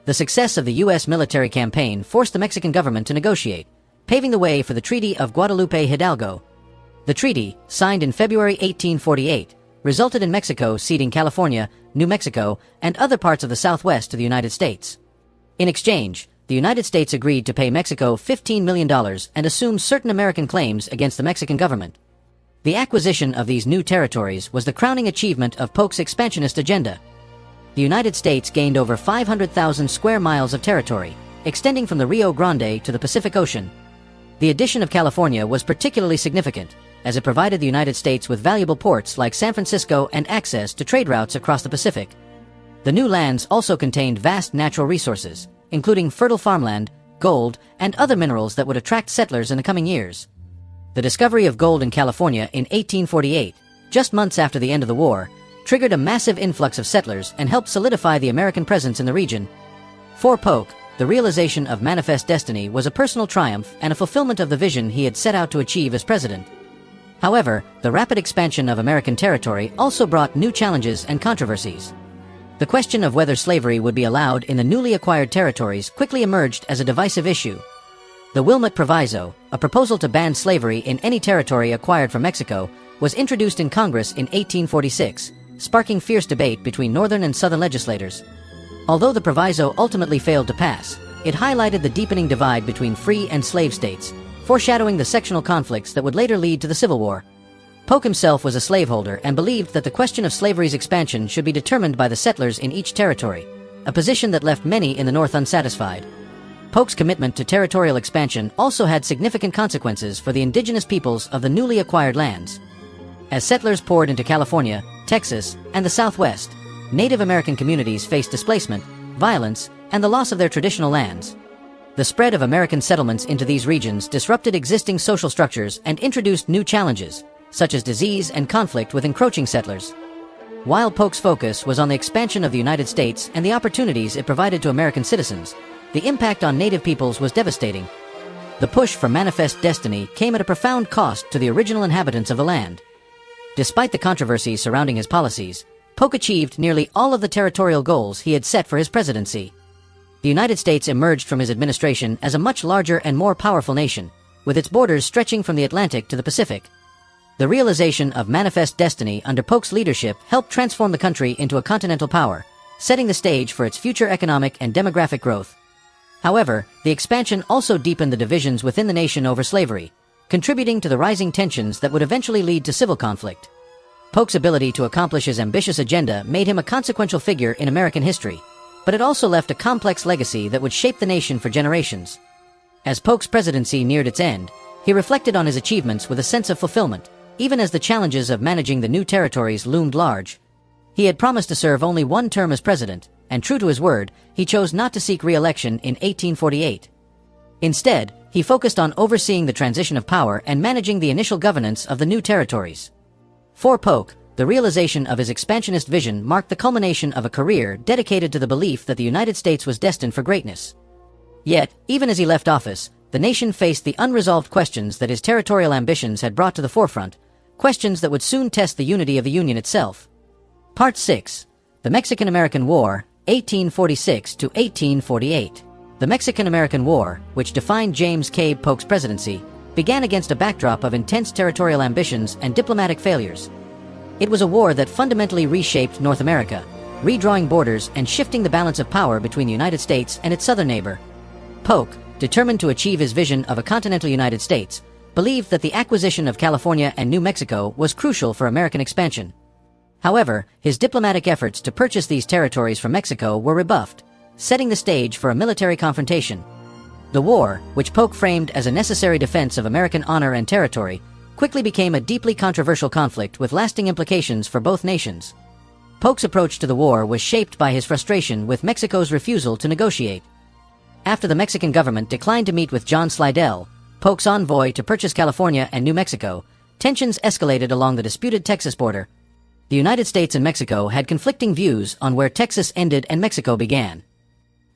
The success of the U.S. military campaign forced the Mexican government to negotiate, paving the way for the Treaty of Guadalupe Hidalgo. The treaty, signed in February 1848, resulted in Mexico ceding California, New Mexico, and other parts of the Southwest to the United States. In exchange, the United States agreed to pay Mexico $15 million and assume certain American claims against the Mexican government. The acquisition of these new territories was the crowning achievement of Polk's expansionist agenda. The United States gained over 500,000 square miles of territory, extending from the Rio Grande to the Pacific Ocean. The addition of California was particularly significant, as it provided the United States with valuable ports like San Francisco and access to trade routes across the Pacific. The new lands also contained vast natural resources, including fertile farmland, gold, and other minerals that would attract settlers in the coming years. The discovery of gold in California in 1848, just months after the end of the war, triggered a massive influx of settlers and helped solidify the American presence in the region. For Polk, the realization of Manifest Destiny was a personal triumph and a fulfillment of the vision he had set out to achieve as president. However, the rapid expansion of American territory also brought new challenges and controversies. The question of whether slavery would be allowed in the newly acquired territories quickly emerged as a divisive issue. The Wilmot Proviso, a proposal to ban slavery in any territory acquired from Mexico, was introduced in Congress in 1846, sparking fierce debate between northern and southern legislators. Although the proviso ultimately failed to pass, it highlighted the deepening divide between free and slave states, foreshadowing the sectional conflicts that would later lead to the Civil War. Polk himself was a slaveholder and believed that the question of slavery's expansion should be determined by the settlers in each territory, a position that left many in the North unsatisfied. Polk's commitment to territorial expansion also had significant consequences for the indigenous peoples of the newly acquired lands. As settlers poured into California, Texas, and the Southwest, Native American communities faced displacement, violence, and the loss of their traditional lands. The spread of American settlements into these regions disrupted existing social structures and introduced new challenges, such as disease and conflict with encroaching settlers. While Polk's focus was on the expansion of the United States and the opportunities it provided to American citizens, the impact on Native peoples was devastating. The push for Manifest Destiny came at a profound cost to the original inhabitants of the land. Despite the controversies surrounding his policies, Polk achieved nearly all of the territorial goals he had set for his presidency. The United States emerged from his administration as a much larger and more powerful nation, with its borders stretching from the Atlantic to the Pacific. The realization of manifest destiny under Polk's leadership helped transform the country into a continental power, setting the stage for its future economic and demographic growth. However, the expansion also deepened the divisions within the nation over slavery, contributing to the rising tensions that would eventually lead to civil conflict. Polk's ability to accomplish his ambitious agenda made him a consequential figure in American history, but it also left a complex legacy that would shape the nation for generations. As Polk's presidency neared its end, he reflected on his achievements with a sense of fulfillment, even as the challenges of managing the new territories loomed large. He had promised to serve only one term as president, and true to his word, he chose not to seek re-election in 1848. Instead, he focused on overseeing the transition of power and managing the initial governance of the new territories. For Polk, the realization of his expansionist vision marked the culmination of a career dedicated to the belief that the United States was destined for greatness. Yet, even as he left office, the nation faced the unresolved questions that his territorial ambitions had brought to the forefront, questions that would soon test the unity of the Union itself. Part 6. The Mexican-American War, 1846 to 1848. The Mexican-American War, which defined James K. Polk's presidency, began against a backdrop of intense territorial ambitions and diplomatic failures. It was a war that fundamentally reshaped North America, redrawing borders and shifting the balance of power between the United States and its southern neighbor. Polk, determined to achieve his vision of a continental United States, believed that the acquisition of California and New Mexico was crucial for American expansion. However, his diplomatic efforts to purchase these territories from Mexico were rebuffed, setting the stage for a military confrontation. The war, which Polk framed as a necessary defense of American honor and territory, quickly became a deeply controversial conflict with lasting implications for both nations. Polk's approach to the war was shaped by his frustration with Mexico's refusal to negotiate. After the Mexican government declined to meet with John Slidell, Polk's envoy to purchase California and New Mexico, tensions escalated along the disputed Texas border. The United States and Mexico had conflicting views on where Texas ended and Mexico began.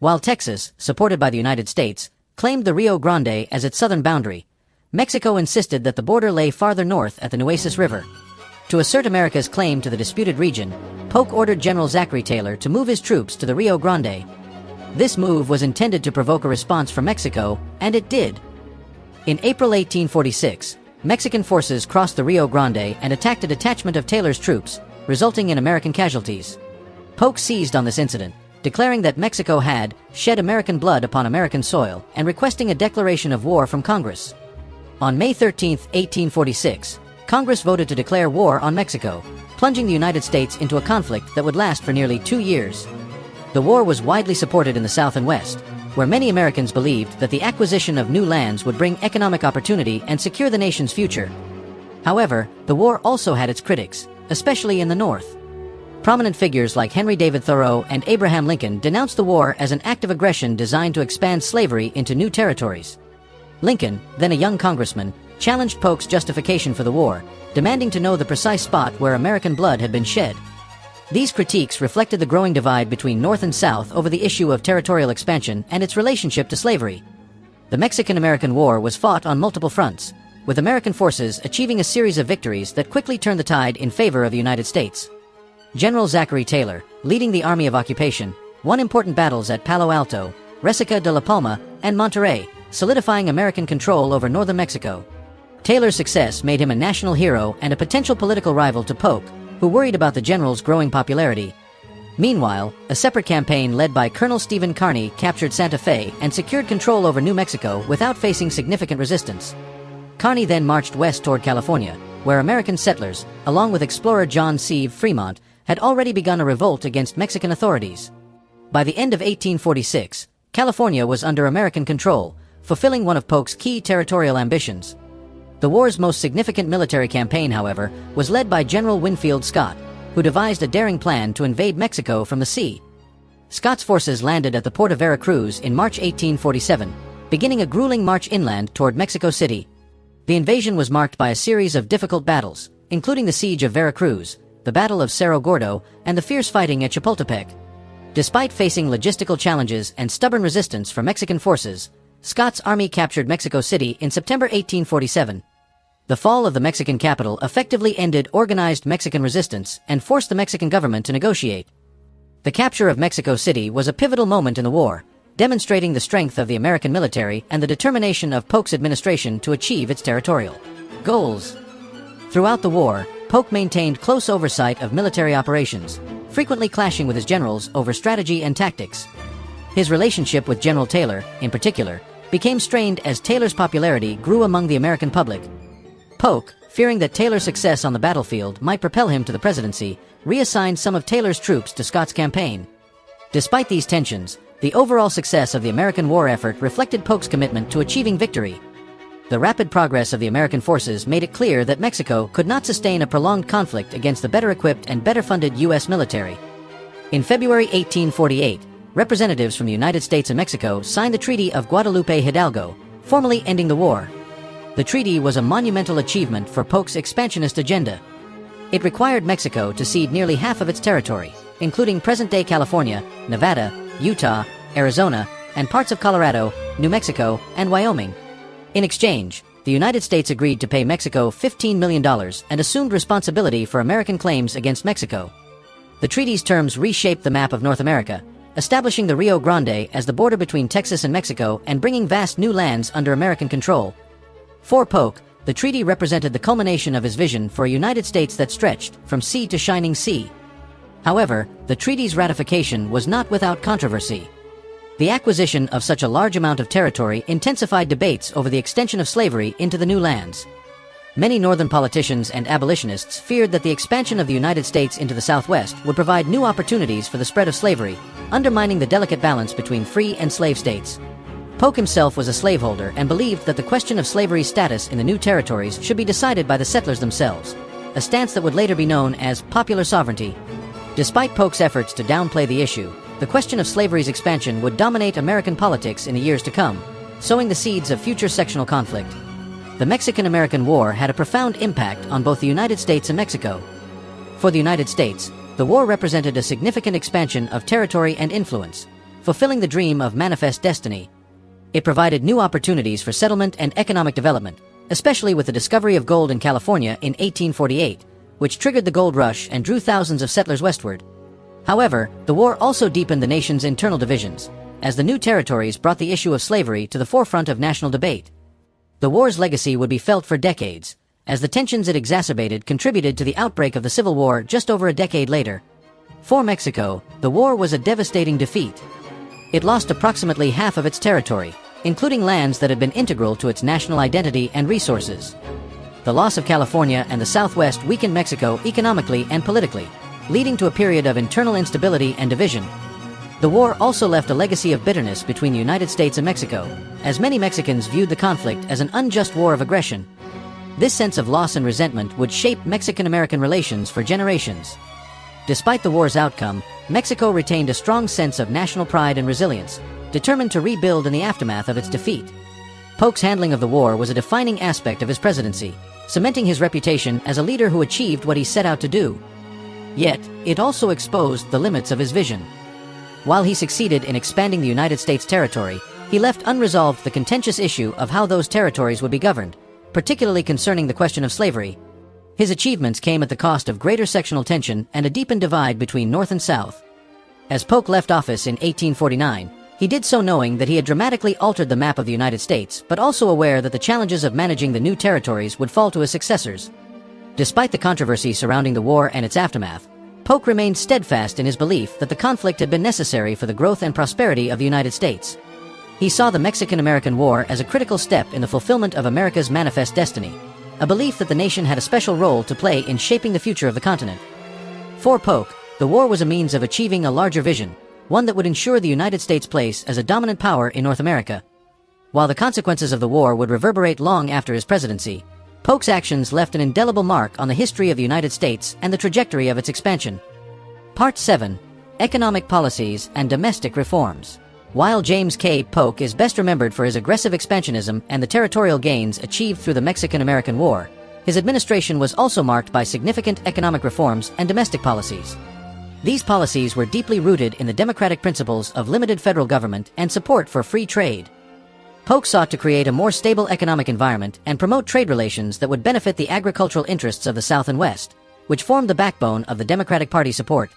While Texas, supported by the United States, claimed the Rio Grande as its southern boundary, Mexico insisted that the border lay farther north at the Nueces River. To assert America's claim to the disputed region, Polk ordered General Zachary Taylor to move his troops to the Rio Grande. This move was intended to provoke a response from Mexico, and it did. In April 1846, Mexican forces crossed the Rio Grande and attacked a detachment of Taylor's troops, resulting in American casualties. Polk seized on this incident, declaring that Mexico had shed American blood upon American soil and requesting a declaration of war from Congress. On May 13, 1846, Congress voted to declare war on Mexico, plunging the United States into a conflict that would last for nearly 2 years. The war was widely supported in the South and West, where many Americans believed that the acquisition of new lands would bring economic opportunity and secure the nation's future. However, the war also had its critics, especially in the North. Prominent figures like Henry David Thoreau and Abraham Lincoln denounced the war as an act of aggression designed to expand slavery into new territories. Lincoln, then a young congressman, challenged Polk's justification for the war, demanding to know the precise spot where American blood had been shed. These critiques reflected the growing divide between North and South over the issue of territorial expansion and its relationship to slavery. The Mexican-American War was fought on multiple fronts, with American forces achieving a series of victories that quickly turned the tide in favor of the United States. General Zachary Taylor, leading the Army of Occupation, won important battles at Palo Alto, Resaca de la Palma, and Monterrey, solidifying American control over northern Mexico. Taylor's success made him a national hero and a potential political rival to Polk, who worried about the general's growing popularity. Meanwhile, a separate campaign led by Colonel Stephen Kearny captured Santa Fe and secured control over New Mexico without facing significant resistance. Kearny then marched west toward California, where American settlers, along with explorer John C. Fremont, had already begun a revolt against Mexican authorities. By the end of 1846, California was under American control, fulfilling one of Polk's key territorial ambitions. The war's most significant military campaign, however, was led by General Winfield Scott, who devised a daring plan to invade Mexico from the sea. Scott's forces landed at the port of Veracruz in March 1847, beginning a grueling march inland toward Mexico City. The invasion was marked by a series of difficult battles, including the siege of Veracruz, the Battle of Cerro Gordo, and the fierce fighting at Chapultepec. Despite facing logistical challenges and stubborn resistance from Mexican forces, Scott's army captured Mexico City in September 1847. The fall of the Mexican capital effectively ended organized Mexican resistance and forced the Mexican government to negotiate. The capture of Mexico City was a pivotal moment in the war, demonstrating the strength of the American military and the determination of Polk's administration to achieve its territorial goals. Throughout the war, Polk maintained close oversight of military operations, frequently clashing with his generals over strategy and tactics. His relationship with General Taylor, in particular, became strained as Taylor's popularity grew among the American public. Polk, fearing that Taylor's success on the battlefield might propel him to the presidency, reassigned some of Taylor's troops to Scott's campaign. Despite these tensions, the overall success of the American war effort reflected Polk's commitment to achieving victory. The rapid progress of the American forces made it clear that Mexico could not sustain a prolonged conflict against the better-equipped and better-funded U.S. military. In February 1848, representatives from the United States and Mexico signed the Treaty of Guadalupe Hidalgo, formally ending the war. The treaty was a monumental achievement for Polk's expansionist agenda. It required Mexico to cede nearly half of its territory, including present-day California, Nevada, Utah, Arizona, and parts of Colorado, New Mexico, and Wyoming. In exchange, the United States agreed to pay Mexico $15 million and assumed responsibility for American claims against Mexico. The treaty's terms reshaped the map of North America, establishing the Rio Grande as the border between Texas and Mexico and bringing vast new lands under American control. For Polk, the treaty represented the culmination of his vision for a United States that stretched from sea to shining sea. However, the treaty's ratification was not without controversy. The acquisition of such a large amount of territory intensified debates over the extension of slavery into the new lands. Many Northern politicians and abolitionists feared that the expansion of the United States into the Southwest would provide new opportunities for the spread of slavery, undermining the delicate balance between free and slave states. Polk himself was a slaveholder and believed that the question of slavery's status in the new territories should be decided by the settlers themselves, a stance that would later be known as popular sovereignty. Despite Polk's efforts to downplay the issue, the question of slavery's expansion would dominate American politics in the years to come, sowing the seeds of future sectional conflict. The Mexican-American War had a profound impact on both the United States and Mexico. For the United States, the war represented a significant expansion of territory and influence, fulfilling the dream of manifest destiny. It provided new opportunities for settlement and economic development, especially with the discovery of gold in California in 1848, which triggered the gold rush and drew thousands of settlers westward. However, the war also deepened the nation's internal divisions, as the new territories brought the issue of slavery to the forefront of national debate. The war's legacy would be felt for decades, as the tensions it exacerbated contributed to the outbreak of the Civil War just over a decade later. For Mexico, the war was a devastating defeat. It lost approximately half of its territory, including lands that had been integral to its national identity and resources. The loss of California and the Southwest weakened Mexico economically and politically, leading to a period of internal instability and division. The war also left a legacy of bitterness between the United States and Mexico, as many Mexicans viewed the conflict as an unjust war of aggression. This sense of loss and resentment would shape Mexican-American relations for generations. Despite the war's outcome, Mexico retained a strong sense of national pride and resilience, determined to rebuild in the aftermath of its defeat. Polk's handling of the war was a defining aspect of his presidency, cementing his reputation as a leader who achieved what he set out to do. Yet, it also exposed the limits of his vision. While he succeeded in expanding the United States territory, he left unresolved the contentious issue of how those territories would be governed, particularly concerning the question of slavery. His achievements came at the cost of greater sectional tension and a deepened divide between North and South. As Polk left office in 1849, he did so knowing that he had dramatically altered the map of the United States, but also aware that the challenges of managing the new territories would fall to his successors. Despite the controversy surrounding the war and its aftermath, Polk remained steadfast in his belief that the conflict had been necessary for the growth and prosperity of the United States. He saw the Mexican-American War as a critical step in the fulfillment of America's manifest destiny, a belief that the nation had a special role to play in shaping the future of the continent. For Polk, the war was a means of achieving a larger vision, one that would ensure the United States' place as a dominant power in North America. While the consequences of the war would reverberate long after his presidency, Polk's actions left an indelible mark on the history of the United States and the trajectory of its expansion. Part 7. Economic Policies and Domestic Reforms. While James K. Polk is best remembered for his aggressive expansionism and the territorial gains achieved through the Mexican-American War, his administration was also marked by significant economic reforms and domestic policies. These policies were deeply rooted in the democratic principles of limited federal government and support for free trade. Polk sought to create a more stable economic environment and promote trade relations that would benefit the agricultural interests of the South and West, which formed the backbone of the Democratic Party support.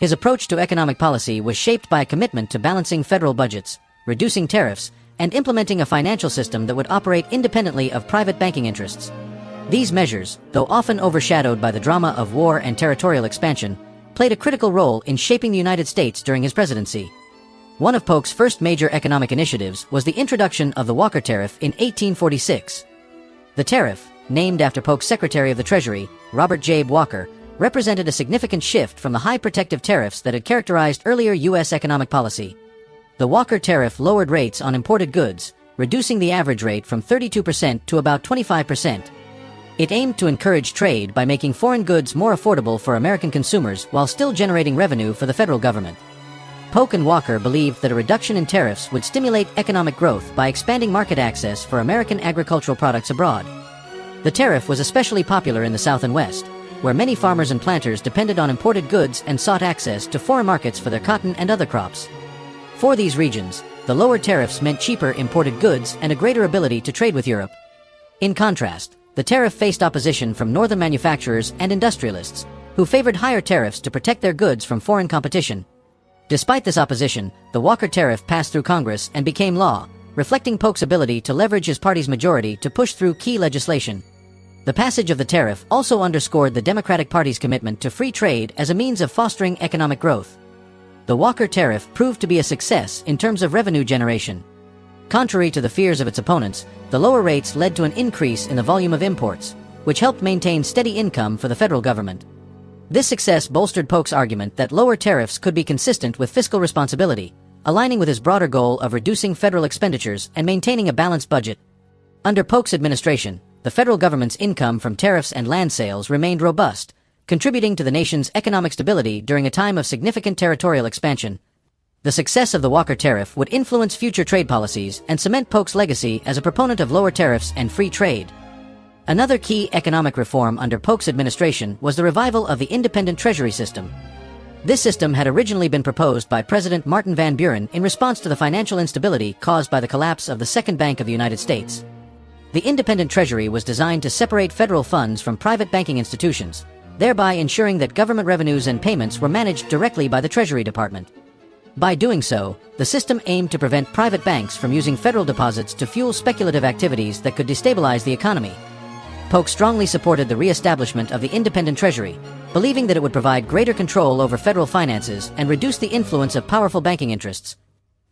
His approach to economic policy was shaped by a commitment to balancing federal budgets, reducing tariffs, and implementing a financial system that would operate independently of private banking interests. These measures, though often overshadowed by the drama of war and territorial expansion, played a critical role in shaping the United States during his presidency. One of Polk's first major economic initiatives was the introduction of the Walker Tariff in 1846. The tariff, named after Polk's Secretary of the Treasury, Robert J. Walker, represented a significant shift from the high protective tariffs that had characterized earlier U.S. economic policy. The Walker Tariff lowered rates on imported goods, reducing the average rate from 32% to about 25%. It aimed to encourage trade by making foreign goods more affordable for American consumers while still generating revenue for the federal government. Polk and Walker believed that a reduction in tariffs would stimulate economic growth by expanding market access for American agricultural products abroad. The tariff was especially popular in the South and West, where many farmers and planters depended on imported goods and sought access to foreign markets for their cotton and other crops. For these regions, the lower tariffs meant cheaper imported goods and a greater ability to trade with Europe. In contrast, the tariff faced opposition from northern manufacturers and industrialists, who favored higher tariffs to protect their goods from foreign competition. Despite this opposition, the Walker Tariff passed through Congress and became law, reflecting Polk's ability to leverage his party's majority to push through key legislation. The passage of the tariff also underscored the Democratic Party's commitment to free trade as a means of fostering economic growth. The Walker Tariff proved to be a success in terms of revenue generation. Contrary to the fears of its opponents, the lower rates led to an increase in the volume of imports, which helped maintain steady income for the federal government. This success bolstered Polk's argument that lower tariffs could be consistent with fiscal responsibility, aligning with his broader goal of reducing federal expenditures and maintaining a balanced budget. Under Polk's administration, the federal government's income from tariffs and land sales remained robust, contributing to the nation's economic stability during a time of significant territorial expansion. The success of the Walker Tariff would influence future trade policies and cement Polk's legacy as a proponent of lower tariffs and free trade. Another key economic reform under Polk's administration was the revival of the independent treasury system. This system had originally been proposed by President Martin Van Buren in response to the financial instability caused by the collapse of the Second Bank of the United States. The independent treasury was designed to separate federal funds from private banking institutions, thereby ensuring that government revenues and payments were managed directly by the Treasury Department. By doing so, the system aimed to prevent private banks from using federal deposits to fuel speculative activities that could destabilize the economy. Polk strongly supported the re-establishment of the independent treasury, believing that it would provide greater control over federal finances and reduce the influence of powerful banking interests.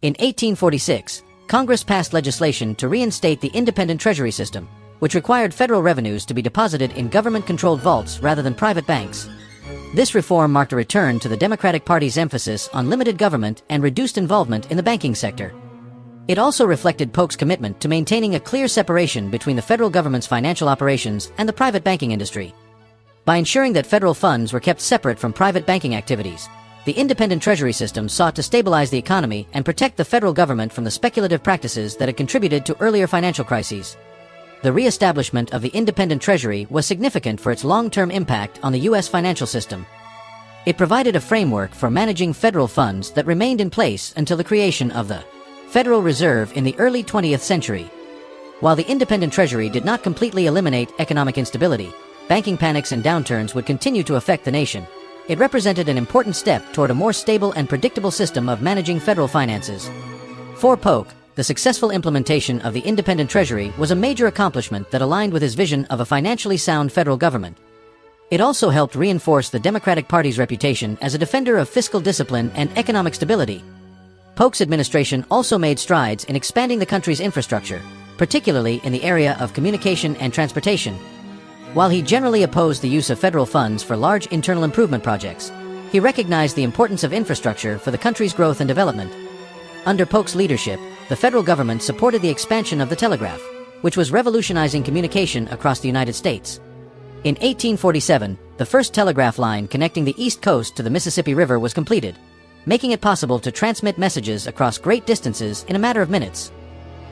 In 1846, Congress passed legislation to reinstate the independent treasury system, which required federal revenues to be deposited in government-controlled vaults rather than private banks. This reform marked a return to the Democratic Party's emphasis on limited government and reduced involvement in the banking sector. It also reflected Polk's commitment to maintaining a clear separation between the federal government's financial operations and the private banking industry. By ensuring that federal funds were kept separate from private banking activities, the independent treasury system sought to stabilize the economy and protect the federal government from the speculative practices that had contributed to earlier financial crises. The re-establishment of the independent treasury was significant for its long-term impact on the U.S. financial system. It provided a framework for managing federal funds that remained in place until the creation of the Federal Reserve in the early 20th century. While the independent treasury did not completely eliminate economic instability, banking panics and downturns would continue to affect the nation. It represented an important step toward a more stable and predictable system of managing federal finances. For Polk, the successful implementation of the independent treasury was a major accomplishment that aligned with his vision of a financially sound federal government. It also helped reinforce the Democratic Party's reputation as a defender of fiscal discipline and economic stability. Polk's administration also made strides in expanding the country's infrastructure, particularly in the area of communication and transportation. While he generally opposed the use of federal funds for large internal improvement projects, he recognized the importance of infrastructure for the country's growth and development. Under Polk's leadership, the federal government supported the expansion of the telegraph, which was revolutionizing communication across the United States. In 1847, the first telegraph line connecting the East Coast to the Mississippi River was completed, making it possible to transmit messages across great distances in a matter of minutes.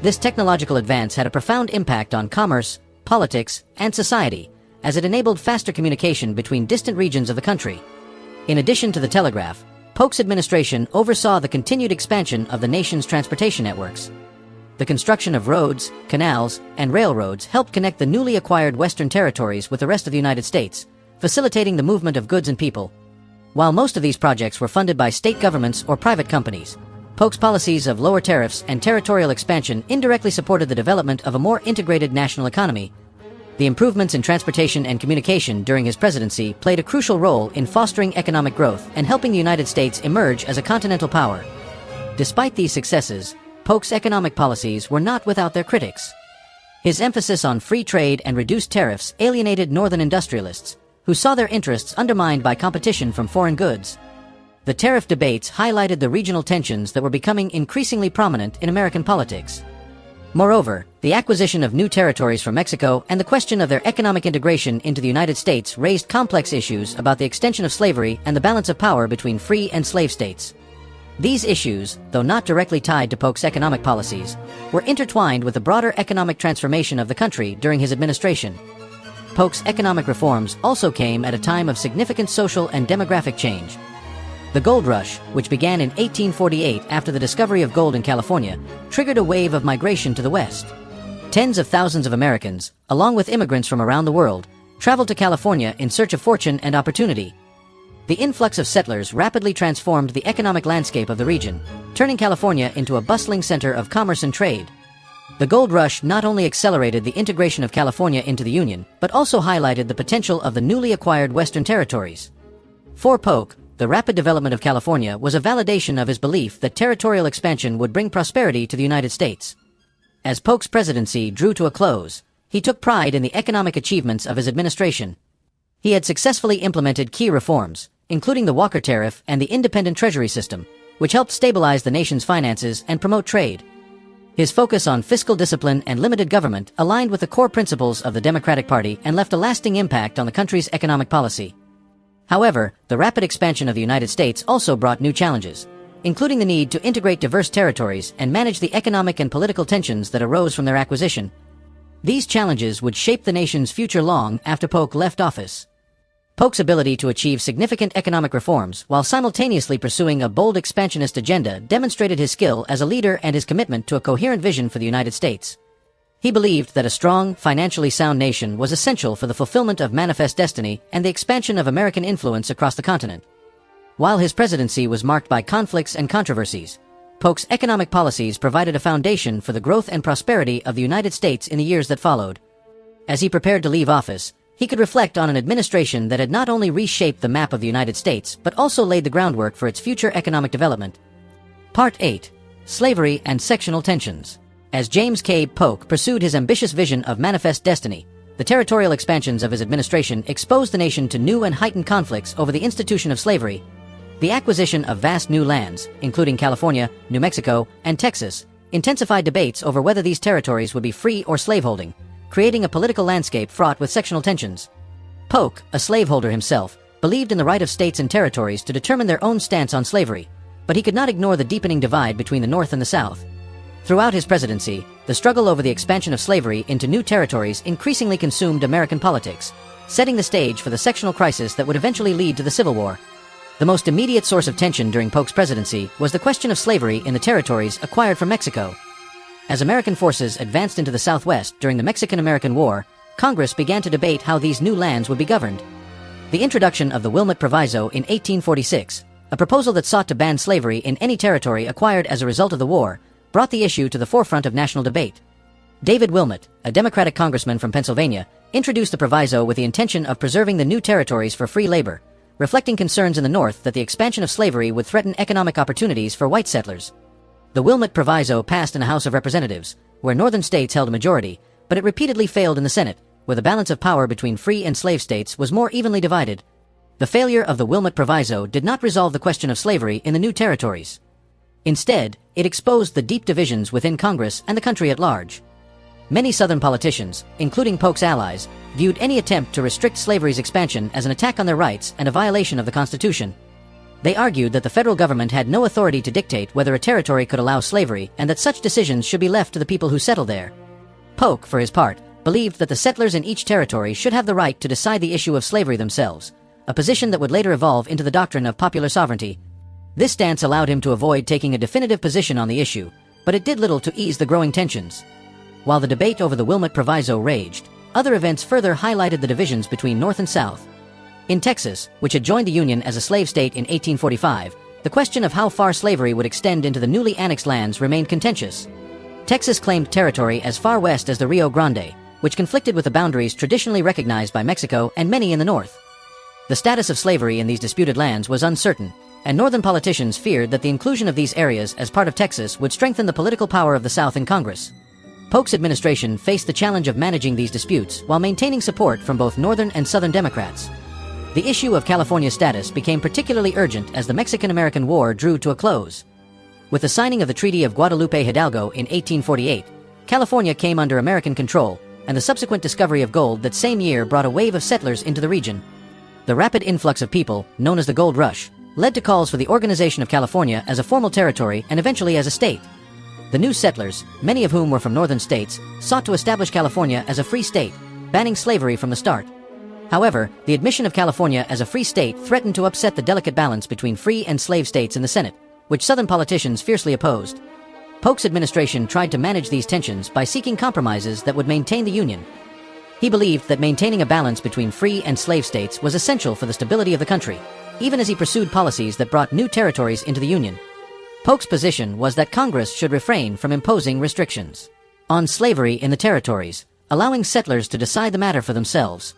This technological advance had a profound impact on commerce, politics, and society, as it enabled faster communication between distant regions of the country. In addition to the telegraph, Polk's administration oversaw the continued expansion of the nation's transportation networks. The construction of roads, canals, and railroads helped connect the newly acquired Western territories with the rest of the United States, facilitating the movement of goods and people. While most of these projects were funded by state governments or private companies, Polk's policies of lower tariffs and territorial expansion indirectly supported the development of a more integrated national economy. The improvements in transportation and communication during his presidency played a crucial role in fostering economic growth and helping the United States emerge as a continental power. Despite these successes, Polk's economic policies were not without their critics. His emphasis on free trade and reduced tariffs alienated northern industrialists, who saw their interests undermined by competition from foreign goods. The tariff debates highlighted the regional tensions that were becoming increasingly prominent in American politics. Moreover, the acquisition of new territories from Mexico and the question of their economic integration into the United States raised complex issues about the extension of slavery and the balance of power between free and slave states. These issues, though not directly tied to Polk's economic policies, were intertwined with the broader economic transformation of the country during his administration. Polk's economic reforms also came at a time of significant social and demographic change. The gold rush, which began in 1848 after the discovery of gold in California, triggered a wave of migration to the West. Tens of thousands of Americans, along with immigrants from around the world, traveled to California in search of fortune and opportunity. The influx of settlers rapidly transformed the economic landscape of the region, turning California into a bustling center of commerce and trade. The gold rush not only accelerated the integration of California into the Union, but also highlighted the potential of the newly acquired Western territories. For Polk, the rapid development of California was a validation of his belief that territorial expansion would bring prosperity to the United States. As Polk's presidency drew to a close, he took pride in the economic achievements of his administration. He had successfully implemented key reforms, including the Walker Tariff and the independent treasury system, which helped stabilize the nation's finances and promote trade. His focus on fiscal discipline and limited government aligned with the core principles of the Democratic Party and left a lasting impact on the country's economic policy. However, the rapid expansion of the United States also brought new challenges, including the need to integrate diverse territories and manage the economic and political tensions that arose from their acquisition. These challenges would shape the nation's future long after Polk left office. Polk's ability to achieve significant economic reforms while simultaneously pursuing a bold expansionist agenda demonstrated his skill as a leader and his commitment to a coherent vision for the United States. He believed that a strong, financially sound nation was essential for the fulfillment of manifest destiny and the expansion of American influence across the continent. While his presidency was marked by conflicts and controversies, Polk's economic policies provided a foundation for the growth and prosperity of the United States in the years that followed. As he prepared to leave office, he could reflect on an administration that had not only reshaped the map of the United States but also laid the groundwork for its future economic development. Part 8. Slavery and Sectional Tensions. As James K. Polk pursued his ambitious vision of manifest destiny, the territorial expansions of his administration exposed the nation to new and heightened conflicts over the institution of slavery. The acquisition of vast new lands, including California, New Mexico, and Texas, intensified debates over whether these territories would be free or slaveholding, creating a political landscape fraught with sectional tensions. Polk, a slaveholder himself, believed in the right of states and territories to determine their own stance on slavery, but he could not ignore the deepening divide between the North and the South. Throughout his presidency, the struggle over the expansion of slavery into new territories increasingly consumed American politics, setting the stage for the sectional crisis that would eventually lead to the Civil War. The most immediate source of tension during Polk's presidency was the question of slavery in the territories acquired from Mexico. As American forces advanced into the Southwest during the Mexican-American War, Congress began to debate how these new lands would be governed. The introduction of the Wilmot Proviso in 1846, a proposal that sought to ban slavery in any territory acquired as a result of the war, brought the issue to the forefront of national debate. David Wilmot, a Democratic congressman from Pennsylvania, introduced the proviso with the intention of preserving the new territories for free labor, reflecting concerns in the North that the expansion of slavery would threaten economic opportunities for white settlers. The Wilmot Proviso passed in the House of Representatives, where northern states held a majority, but it repeatedly failed in the Senate, where the balance of power between free and slave states was more evenly divided. The failure of the Wilmot Proviso did not resolve the question of slavery in the new territories. Instead, it exposed the deep divisions within Congress and the country at large. Many Southern politicians, including Polk's allies, viewed any attempt to restrict slavery's expansion as an attack on their rights and a violation of the Constitution. They argued that the federal government had no authority to dictate whether a territory could allow slavery and that such decisions should be left to the people who settled there. Polk, for his part, believed that the settlers in each territory should have the right to decide the issue of slavery themselves, a position that would later evolve into the doctrine of popular sovereignty. This stance allowed him to avoid taking a definitive position on the issue, but it did little to ease the growing tensions. While the debate over the Wilmot Proviso raged, other events further highlighted the divisions between North and South. In Texas, which had joined the Union as a slave state in 1845, the question of how far slavery would extend into the newly annexed lands remained contentious. Texas claimed territory as far west as the Rio Grande, which conflicted with the boundaries traditionally recognized by Mexico and many in the North. The status of slavery in these disputed lands was uncertain, and Northern politicians feared that the inclusion of these areas as part of Texas would strengthen the political power of the South in Congress. Polk's administration faced the challenge of managing these disputes while maintaining support from both Northern and Southern Democrats. The issue of California's status became particularly urgent as the Mexican-American War drew to a close. With the signing of the Treaty of Guadalupe Hidalgo in 1848, California came under American control, and the subsequent discovery of gold that same year brought a wave of settlers into the region. The rapid influx of people, known as the Gold Rush, led to calls for the organization of California as a formal territory and eventually as a state. The new settlers, many of whom were from northern states, sought to establish California as a free state, banning slavery from the start. However, the admission of California as a free state threatened to upset the delicate balance between free and slave states in the Senate, which Southern politicians fiercely opposed. Polk's administration tried to manage these tensions by seeking compromises that would maintain the Union. He believed that maintaining a balance between free and slave states was essential for the stability of the country, even as he pursued policies that brought new territories into the Union. Polk's position was that Congress should refrain from imposing restrictions on slavery in the territories, allowing settlers to decide the matter for themselves.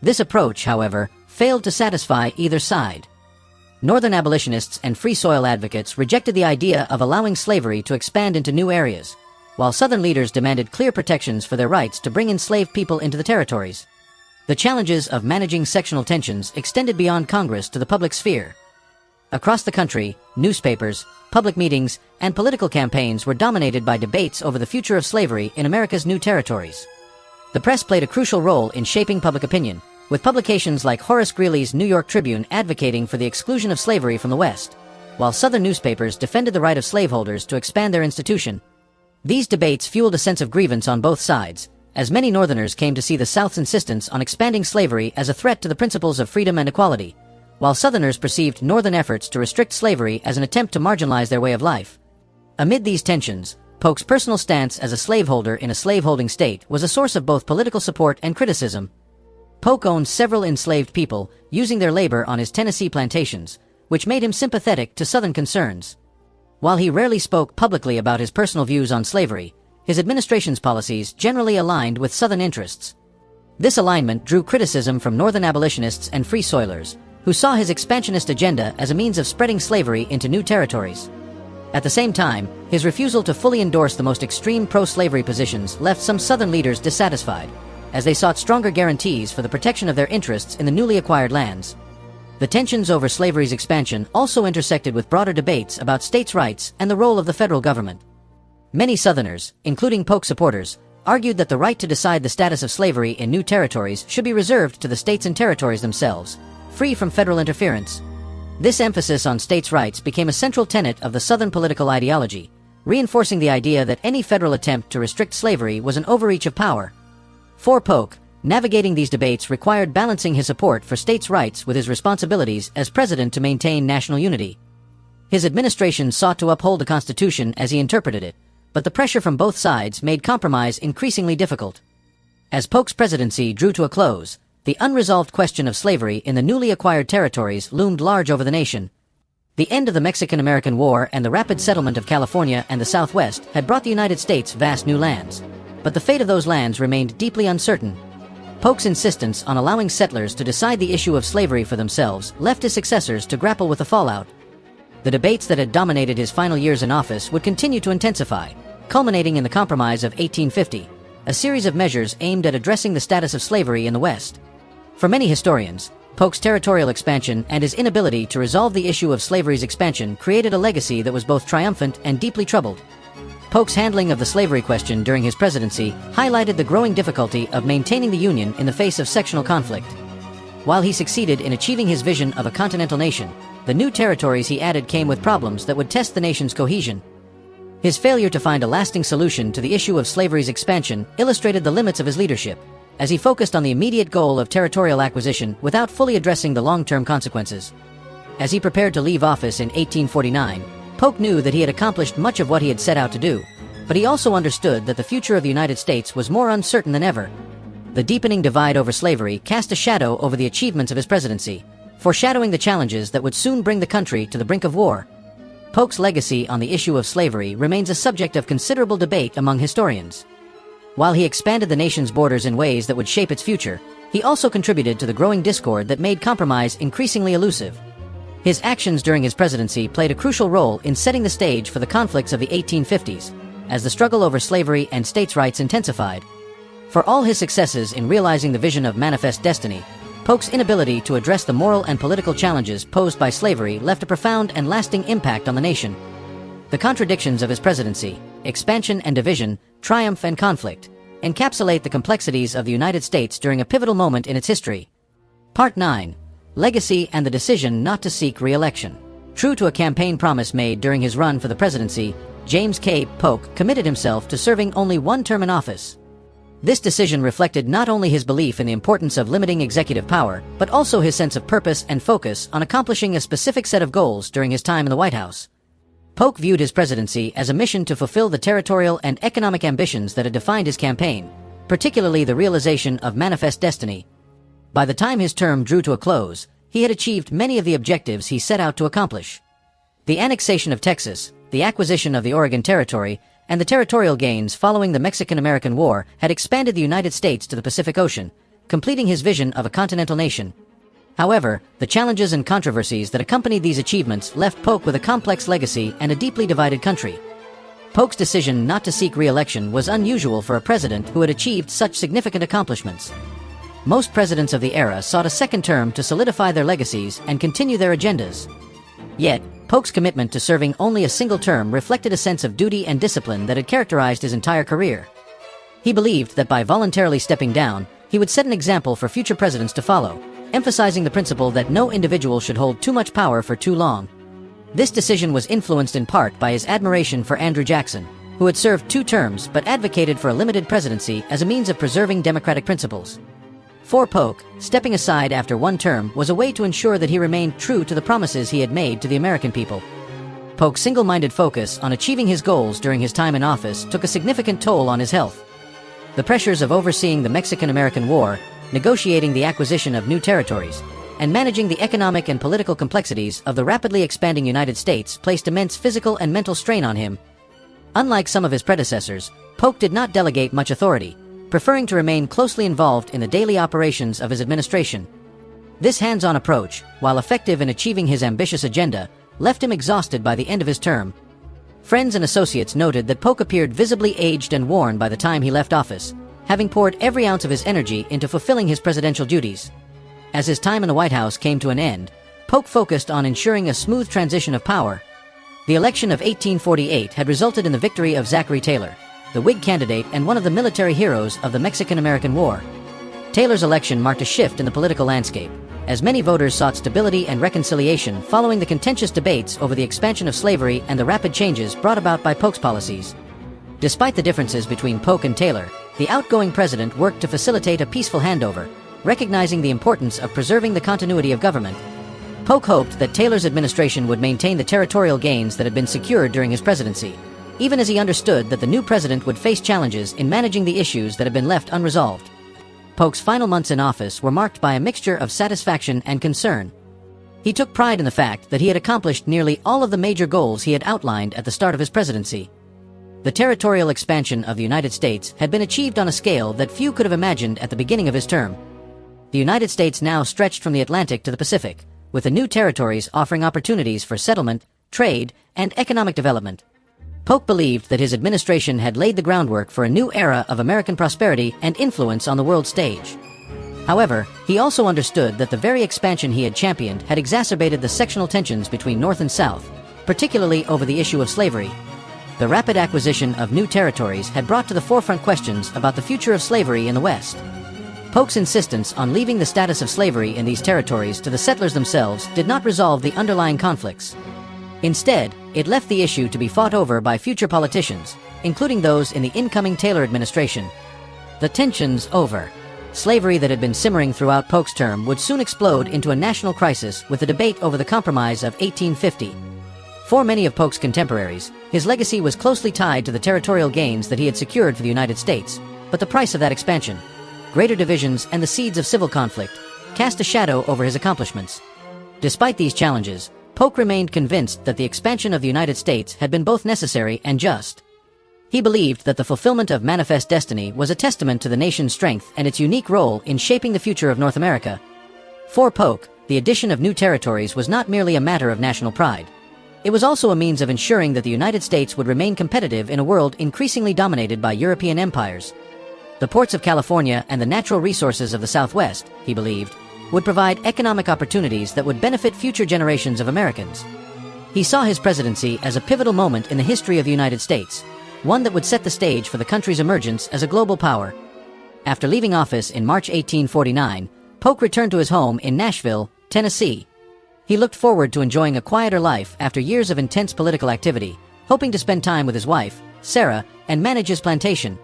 This approach, however, failed to satisfy either side. Northern abolitionists and free soil advocates rejected the idea of allowing slavery to expand into new areas, while Southern leaders demanded clear protections for their rights to bring enslaved people into the territories. The challenges of managing sectional tensions extended beyond Congress to the public sphere. Across the country, newspapers, public meetings, and political campaigns were dominated by debates over the future of slavery in America's new territories. The press played a crucial role in shaping public opinion, with publications like Horace Greeley's New York Tribune advocating for the exclusion of slavery from the West, while Southern newspapers defended the right of slaveholders to expand their institution. These debates fueled a sense of grievance on both sides, as many Northerners came to see the South's insistence on expanding slavery as a threat to the principles of freedom and equality, while Southerners perceived Northern efforts to restrict slavery as an attempt to marginalize their way of life. Amid these tensions, Polk's personal stance as a slaveholder in a slaveholding state was a source of both political support and criticism. Polk owned several enslaved people, using their labor on his Tennessee plantations, which made him sympathetic to Southern concerns. While he rarely spoke publicly about his personal views on slavery, his administration's policies generally aligned with Southern interests. This alignment drew criticism from Northern abolitionists and free soilers, who saw his expansionist agenda as a means of spreading slavery into new territories. At the same time, his refusal to fully endorse the most extreme pro-slavery positions left some Southern leaders dissatisfied, as they sought stronger guarantees for the protection of their interests in the newly acquired lands. The tensions over slavery's expansion also intersected with broader debates about states' rights and the role of the federal government. Many Southerners, including Polk supporters, argued that the right to decide the status of slavery in new territories should be reserved to the states and territories themselves, free from federal interference. This emphasis on states' rights became a central tenet of the Southern political ideology, reinforcing the idea that any federal attempt to restrict slavery was an overreach of power. For Polk, navigating these debates required balancing his support for states' rights with his responsibilities as president to maintain national unity. His administration sought to uphold the Constitution as he interpreted it, but the pressure from both sides made compromise increasingly difficult. As Polk's presidency drew to a close, the unresolved question of slavery in the newly acquired territories loomed large over the nation. The end of the Mexican-American War and the rapid settlement of California and the Southwest had brought the United States vast new lands, but the fate of those lands remained deeply uncertain. Polk's insistence on allowing settlers to decide the issue of slavery for themselves left his successors to grapple with the fallout. The debates that had dominated his final years in office would continue to intensify, culminating in the Compromise of 1850, a series of measures aimed at addressing the status of slavery in the West. For many historians, Polk's territorial expansion and his inability to resolve the issue of slavery's expansion created a legacy that was both triumphant and deeply troubled. Polk's handling of the slavery question during his presidency highlighted the growing difficulty of maintaining the Union in the face of sectional conflict. While he succeeded in achieving his vision of a continental nation, the new territories he added came with problems that would test the nation's cohesion. His failure to find a lasting solution to the issue of slavery's expansion illustrated the limits of his leadership, as he focused on the immediate goal of territorial acquisition without fully addressing the long-term consequences. As he prepared to leave office in 1849, Polk knew that he had accomplished much of what he had set out to do, but he also understood that the future of the United States was more uncertain than ever. The deepening divide over slavery cast a shadow over the achievements of his presidency, foreshadowing the challenges that would soon bring the country to the brink of war. Polk's legacy on the issue of slavery remains a subject of considerable debate among historians. While he expanded the nation's borders in ways that would shape its future, he also contributed to the growing discord that made compromise increasingly elusive. His actions during his presidency played a crucial role in setting the stage for the conflicts of the 1850s, as the struggle over slavery and states' rights intensified. For all his successes in realizing the vision of manifest destiny, Polk's inability to address the moral and political challenges posed by slavery left a profound and lasting impact on the nation. The contradictions of his presidency, expansion and division, triumph and conflict, encapsulate the complexities of the United States during a pivotal moment in its history. Part 9. Legacy and the decision not to seek re-election. True to a campaign promise made during his run for the presidency, James K. Polk committed himself to serving only one term in office. This decision reflected not only his belief in the importance of limiting executive power, but also his sense of purpose and focus on accomplishing a specific set of goals during his time in the White House. Polk viewed his presidency as a mission to fulfill the territorial and economic ambitions that had defined his campaign, particularly the realization of manifest destiny. By the time his term drew to a close, he had achieved many of the objectives he set out to accomplish. The annexation of Texas, the acquisition of the Oregon Territory, and the territorial gains following the Mexican-American War had expanded the United States to the Pacific Ocean, completing his vision of a continental nation. However, the challenges and controversies that accompanied these achievements left Polk with a complex legacy and a deeply divided country. Polk's decision not to seek re-election was unusual for a president who had achieved such significant accomplishments. Most presidents of the era sought a second term to solidify their legacies and continue their agendas. Yet, Polk's commitment to serving only a single term reflected a sense of duty and discipline that had characterized his entire career. He believed that by voluntarily stepping down, he would set an example for future presidents to follow, emphasizing the principle that no individual should hold too much power for too long. This decision was influenced in part by his admiration for Andrew Jackson, who had served 2 terms but advocated for a limited presidency as a means of preserving democratic principles. For Polk, stepping aside after 1 term was a way to ensure that he remained true to the promises he had made to the American people. Polk's single-minded focus on achieving his goals during his time in office took a significant toll on his health. The pressures of overseeing the Mexican-American War, negotiating the acquisition of new territories, and managing the economic and political complexities of the rapidly expanding United States placed immense physical and mental strain on him. Unlike some of his predecessors, Polk did not delegate much authority, preferring to remain closely involved in the daily operations of his administration. This hands-on approach, while effective in achieving his ambitious agenda, left him exhausted by the end of his term. Friends and associates noted that Polk appeared visibly aged and worn by the time he left office, having poured every ounce of his energy into fulfilling his presidential duties. As his time in the White House came to an end, Polk focused on ensuring a smooth transition of power. The election of 1848 had resulted in the victory of Zachary Taylor, the Whig candidate and one of the military heroes of the Mexican-American War. Taylor's election marked a shift in the political landscape, as many voters sought stability and reconciliation following the contentious debates over the expansion of slavery and the rapid changes brought about by Polk's policies. Despite the differences between Polk and Taylor, the outgoing president worked to facilitate a peaceful handover, recognizing the importance of preserving the continuity of government. Polk hoped that Taylor's administration would maintain the territorial gains that had been secured during his presidency, even as he understood that the new president would face challenges in managing the issues that had been left unresolved. Polk's final months in office were marked by a mixture of satisfaction and concern. He took pride in the fact that he had accomplished nearly all of the major goals he had outlined at the start of his presidency. The territorial expansion of the United States had been achieved on a scale that few could have imagined at the beginning of his term. The United States now stretched from the Atlantic to the Pacific, with the new territories offering opportunities for settlement, trade, and economic development. Polk believed that his administration had laid the groundwork for a new era of American prosperity and influence on the world stage. However, he also understood that the very expansion he had championed had exacerbated the sectional tensions between North and South, particularly over the issue of slavery. The rapid acquisition of new territories had brought to the forefront questions about the future of slavery in the West. Polk's insistence on leaving the status of slavery in these territories to the settlers themselves did not resolve the underlying conflicts. Instead, it left the issue to be fought over by future politicians, including those in the incoming Taylor administration. The tensions over slavery that had been simmering throughout Polk's term would soon explode into a national crisis with the debate over the Compromise of 1850. For many of Polk's contemporaries, his legacy was closely tied to the territorial gains that he had secured for the United States, but the price of that expansion, greater divisions and the seeds of civil conflict, cast a shadow over his accomplishments. Despite these challenges, Polk remained convinced that the expansion of the United States had been both necessary and just. He believed that the fulfillment of manifest destiny was a testament to the nation's strength and its unique role in shaping the future of North America. For Polk, the addition of new territories was not merely a matter of national pride. It was also a means of ensuring that the United States would remain competitive in a world increasingly dominated by European empires. The ports of California and the natural resources of the Southwest, he believed, would provide economic opportunities that would benefit future generations of Americans. He saw his presidency as a pivotal moment in the history of the United States, one that would set the stage for the country's emergence as a global power. After leaving office in March 1849, Polk returned to his home in Nashville, Tennessee. He looked forward to enjoying a quieter life after years of intense political activity, hoping to spend time with his wife, Sarah, and manage his plantation.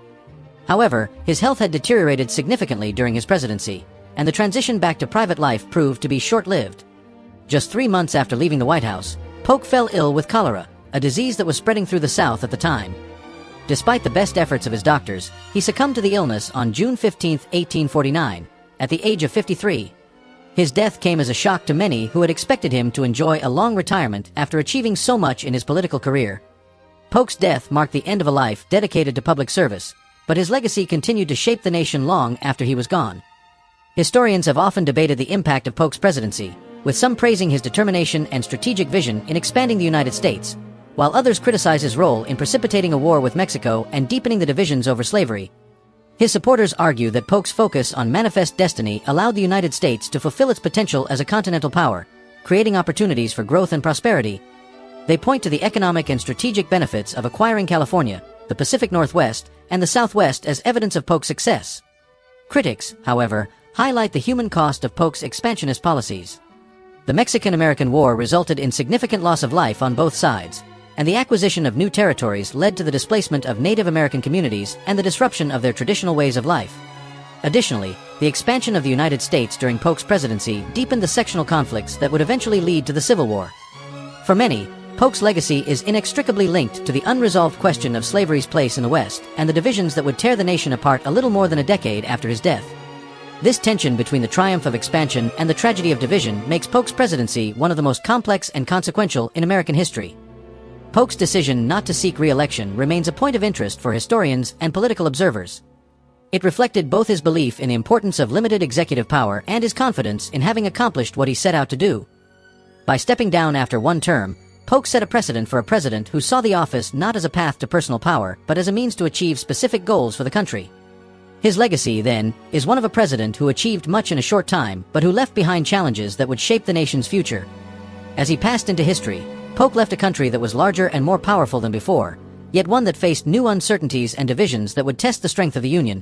However, his health had deteriorated significantly during his presidency, and the transition back to private life proved to be short-lived. Just 3 months after leaving the White House, Polk fell ill with cholera, a disease that was spreading through the South at the time. Despite the best efforts of his doctors, he succumbed to the illness on June 15, 1849, at the age of 53. His death came as a shock to many who had expected him to enjoy a long retirement after achieving so much in his political career. Polk's death marked the end of a life dedicated to public service, but his legacy continued to shape the nation long after he was gone. Historians have often debated the impact of Polk's presidency, with some praising his determination and strategic vision in expanding the United States, while others criticize his role in precipitating a war with Mexico and deepening the divisions over slavery. His supporters argue that Polk's focus on manifest destiny allowed the United States to fulfill its potential as a continental power, creating opportunities for growth and prosperity. They point to the economic and strategic benefits of acquiring California, the Pacific Northwest, and the Southwest as evidence of Polk's success. Critics, however, highlight the human cost of Polk's expansionist policies. The Mexican-American War resulted in significant loss of life on both sides, and the acquisition of new territories led to the displacement of Native American communities and the disruption of their traditional ways of life. Additionally, the expansion of the United States during Polk's presidency deepened the sectional conflicts that would eventually lead to the Civil War. For many, Polk's legacy is inextricably linked to the unresolved question of slavery's place in the West and the divisions that would tear the nation apart a little more than a decade after his death. This tension between the triumph of expansion and the tragedy of division makes Polk's presidency one of the most complex and consequential in American history. Polk's decision not to seek re-election remains a point of interest for historians and political observers. It reflected both his belief in the importance of limited executive power and his confidence in having accomplished what he set out to do. By stepping down after one term, Polk set a precedent for a president who saw the office not as a path to personal power, but as a means to achieve specific goals for the country. His legacy, then, is one of a president who achieved much in a short time, but who left behind challenges that would shape the nation's future. As he passed into history, Polk left a country that was larger and more powerful than before, yet one that faced new uncertainties and divisions that would test the strength of the Union.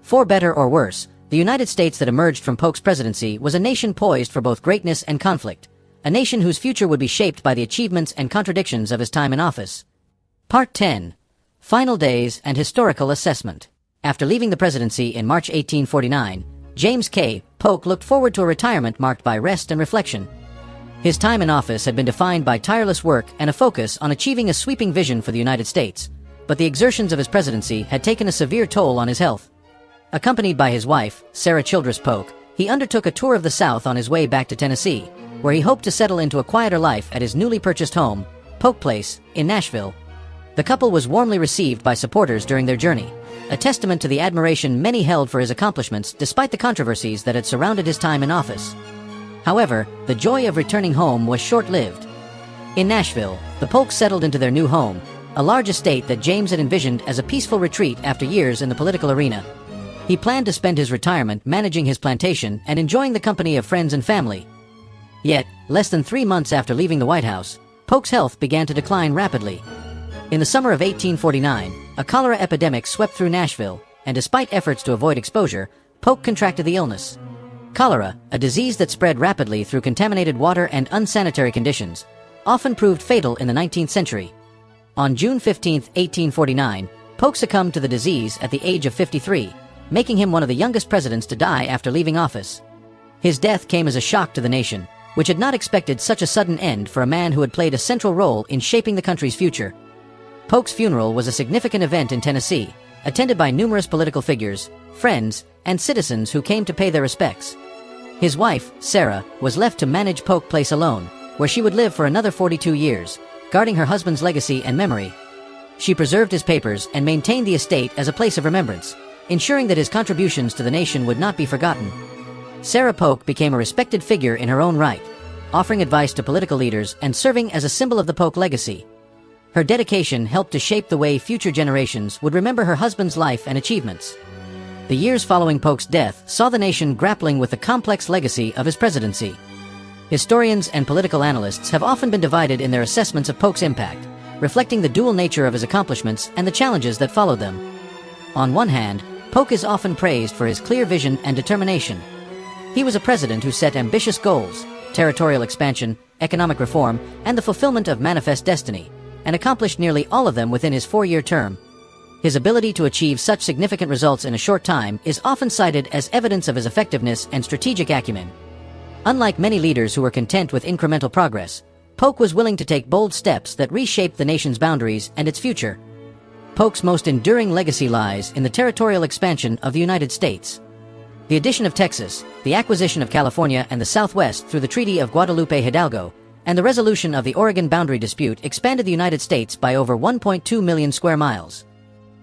For better or worse, the United States that emerged from Polk's presidency was a nation poised for both greatness and conflict, a nation whose future would be shaped by the achievements and contradictions of his time in office. Part 10. Final Days and Historical Assessment. After leaving the presidency in March 1849, James K. Polk looked forward to a retirement marked by rest and reflection. His time in office had been defined by tireless work and a focus on achieving a sweeping vision for the United States, but the exertions of his presidency had taken a severe toll on his health. Accompanied by his wife, Sarah Childress Polk, he undertook a tour of the South on his way back to Tennessee, where he hoped to settle into a quieter life at his newly purchased home, Polk Place, in Nashville. The couple was warmly received by supporters during their journey, a testament to the admiration many held for his accomplishments despite the controversies that had surrounded his time in office. However, the joy of returning home was short-lived. In Nashville, the Polks settled into their new home, a large estate that James had envisioned as a peaceful retreat after years in the political arena. He planned to spend his retirement managing his plantation and enjoying the company of friends and family. Yet, less than 3 months after leaving the White House, Polk's health began to decline rapidly. In the summer of 1849, a cholera epidemic swept through Nashville, and despite efforts to avoid exposure, Polk contracted the illness. Cholera, a disease that spread rapidly through contaminated water and unsanitary conditions, often proved fatal in the 19th century. On June 15, 1849, Polk succumbed to the disease at the age of 53, making him one of the youngest presidents to die after leaving office. His death came as a shock to the nation, which had not expected such a sudden end for a man who had played a central role in shaping the country's future. Polk's funeral was a significant event in Tennessee, attended by numerous political figures, friends, and citizens who came to pay their respects. His wife, Sarah, was left to manage Polk Place alone, where she would live for another 42 years, guarding her husband's legacy and memory. She preserved his papers and maintained the estate as a place of remembrance, ensuring that his contributions to the nation would not be forgotten. Sarah Polk became a respected figure in her own right, offering advice to political leaders and serving as a symbol of the Polk legacy. Her dedication helped to shape the way future generations would remember her husband's life and achievements. The years following Polk's death saw the nation grappling with the complex legacy of his presidency. Historians and political analysts have often been divided in their assessments of Polk's impact, reflecting the dual nature of his accomplishments and the challenges that followed them. On one hand, Polk is often praised for his clear vision and determination. He was a president who set ambitious goals, territorial expansion, economic reform, and the fulfillment of manifest destiny, and accomplished nearly all of them within his 4-year term. His ability to achieve such significant results in a short time is often cited as evidence of his effectiveness and strategic acumen. Unlike many leaders who were content with incremental progress, Polk was willing to take bold steps that reshaped the nation's boundaries and its future. Polk's most enduring legacy lies in the territorial expansion of the United States. The addition of Texas, the acquisition of California and the Southwest through the Treaty of Guadalupe Hidalgo, and the resolution of the Oregon boundary dispute expanded the United States by over 1.2 million square miles.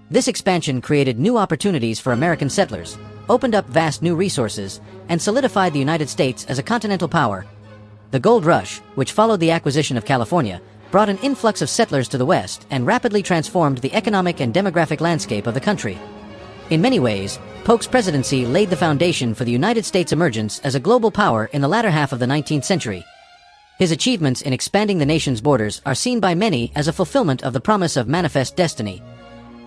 This expansion created new opportunities for American settlers, opened up vast new resources, and solidified the United States as a continental power. The Gold Rush, which followed the acquisition of California, brought an influx of settlers to the West and rapidly transformed the economic and demographic landscape of the country. In many ways, Polk's presidency laid the foundation for the United States' emergence as a global power in the latter half of the 19th century. His achievements in expanding the nation's borders are seen by many as a fulfillment of the promise of manifest destiny.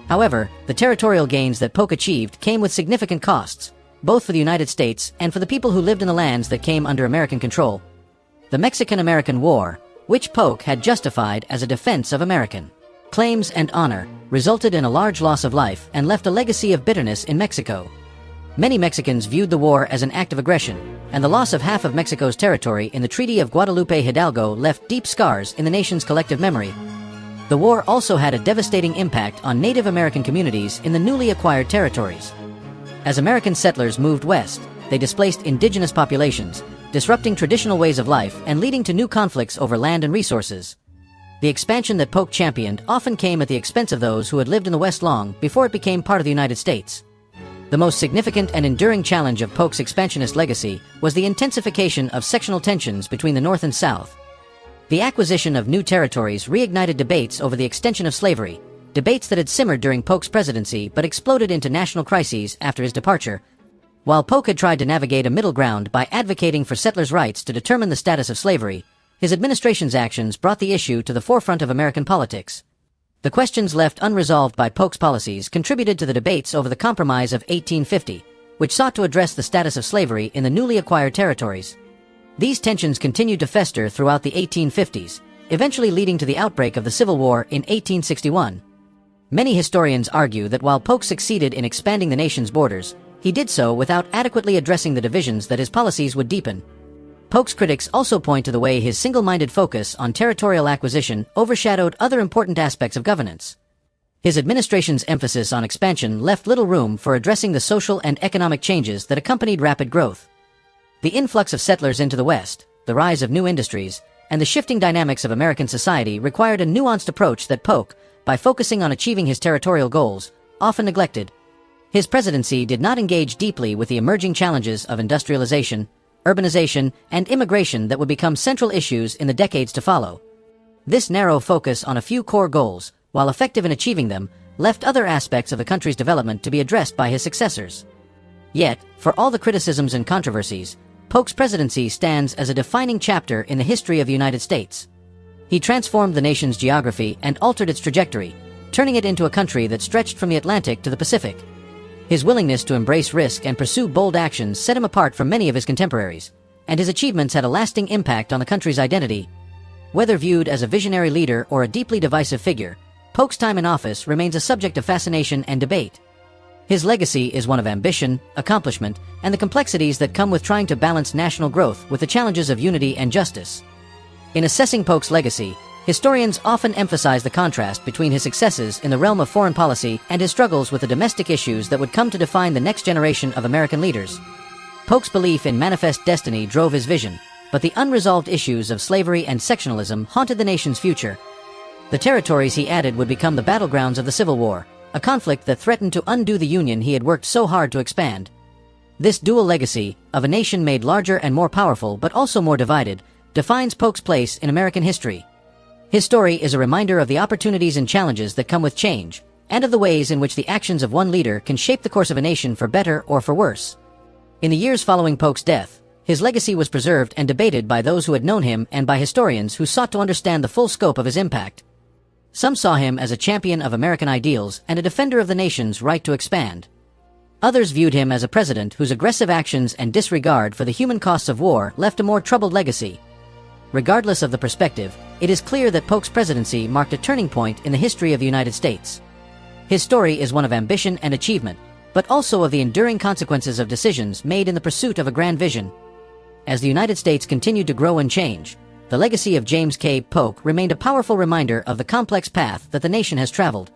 However, the territorial gains that Polk achieved came with significant costs, both for the United States and for the people who lived in the lands that came under American control. The Mexican-American War, which Polk had justified as a defense of American claims and honor, resulted in a large loss of life and left a legacy of bitterness in Mexico. Many Mexicans viewed the war as an act of aggression, and the loss of half of Mexico's territory in the Treaty of Guadalupe Hidalgo left deep scars in the nation's collective memory. The war also had a devastating impact on Native American communities in the newly acquired territories. As American settlers moved west, they displaced indigenous populations, disrupting traditional ways of life and leading to new conflicts over land and resources. The expansion that Polk championed often came at the expense of those who had lived in the West long before it became part of the United States. The most significant and enduring challenge of Polk's expansionist legacy was the intensification of sectional tensions between the North and South. The acquisition of new territories reignited debates over the extension of slavery, debates that had simmered during Polk's presidency but exploded into national crises after his departure. While Polk had tried to navigate a middle ground by advocating for settlers' rights to determine the status of slavery, his administration's actions brought the issue to the forefront of American politics. The questions left unresolved by Polk's policies contributed to the debates over the Compromise of 1850, which sought to address the status of slavery in the newly acquired territories. These tensions continued to fester throughout the 1850s, eventually leading to the outbreak of the Civil War in 1861. Many historians argue that while Polk succeeded in expanding the nation's borders, he did so without adequately addressing the divisions that his policies would deepen. Polk's critics also point to the way his single-minded focus on territorial acquisition overshadowed other important aspects of governance. His administration's emphasis on expansion left little room for addressing the social and economic changes that accompanied rapid growth. The influx of settlers into the West, the rise of new industries, and the shifting dynamics of American society required a nuanced approach that Polk, by focusing on achieving his territorial goals, often neglected. His presidency did not engage deeply with the emerging challenges of industrialization, urbanization, and immigration that would become central issues in the decades to follow. This narrow focus on a few core goals, while effective in achieving them, left other aspects of the country's development to be addressed by his successors. Yet, for all the criticisms and controversies, Polk's presidency stands as a defining chapter in the history of the United States. He transformed the nation's geography and altered its trajectory, turning it into a country that stretched from the Atlantic to the Pacific. His willingness to embrace risk and pursue bold actions set him apart from many of his contemporaries, and his achievements had a lasting impact on the country's identity. Whether viewed as a visionary leader or a deeply divisive figure, Polk's time in office remains a subject of fascination and debate. His legacy is one of ambition, accomplishment, and the complexities that come with trying to balance national growth with the challenges of unity and justice. In assessing Polk's legacy, historians often emphasize the contrast between his successes in the realm of foreign policy and his struggles with the domestic issues that would come to define the next generation of American leaders. Polk's belief in manifest destiny drove his vision, but the unresolved issues of slavery and sectionalism haunted the nation's future. The territories he added would become the battlegrounds of the Civil War, a conflict that threatened to undo the Union he had worked so hard to expand. This dual legacy, of a nation made larger and more powerful but also more divided, defines Polk's place in American history. His story is a reminder of the opportunities and challenges that come with change, and of the ways in which the actions of one leader can shape the course of a nation for better or for worse. In the years following Polk's death, his legacy was preserved and debated by those who had known him and by historians who sought to understand the full scope of his impact. Some saw him as a champion of American ideals and a defender of the nation's right to expand. Others viewed him as a president whose aggressive actions and disregard for the human costs of war left a more troubled legacy. Regardless of the perspective, it is clear that Polk's presidency marked a turning point in the history of the United States. His story is one of ambition and achievement, but also of the enduring consequences of decisions made in the pursuit of a grand vision. As the United States continued to grow and change, the legacy of James K. Polk remained a powerful reminder of the complex path that the nation has traveled.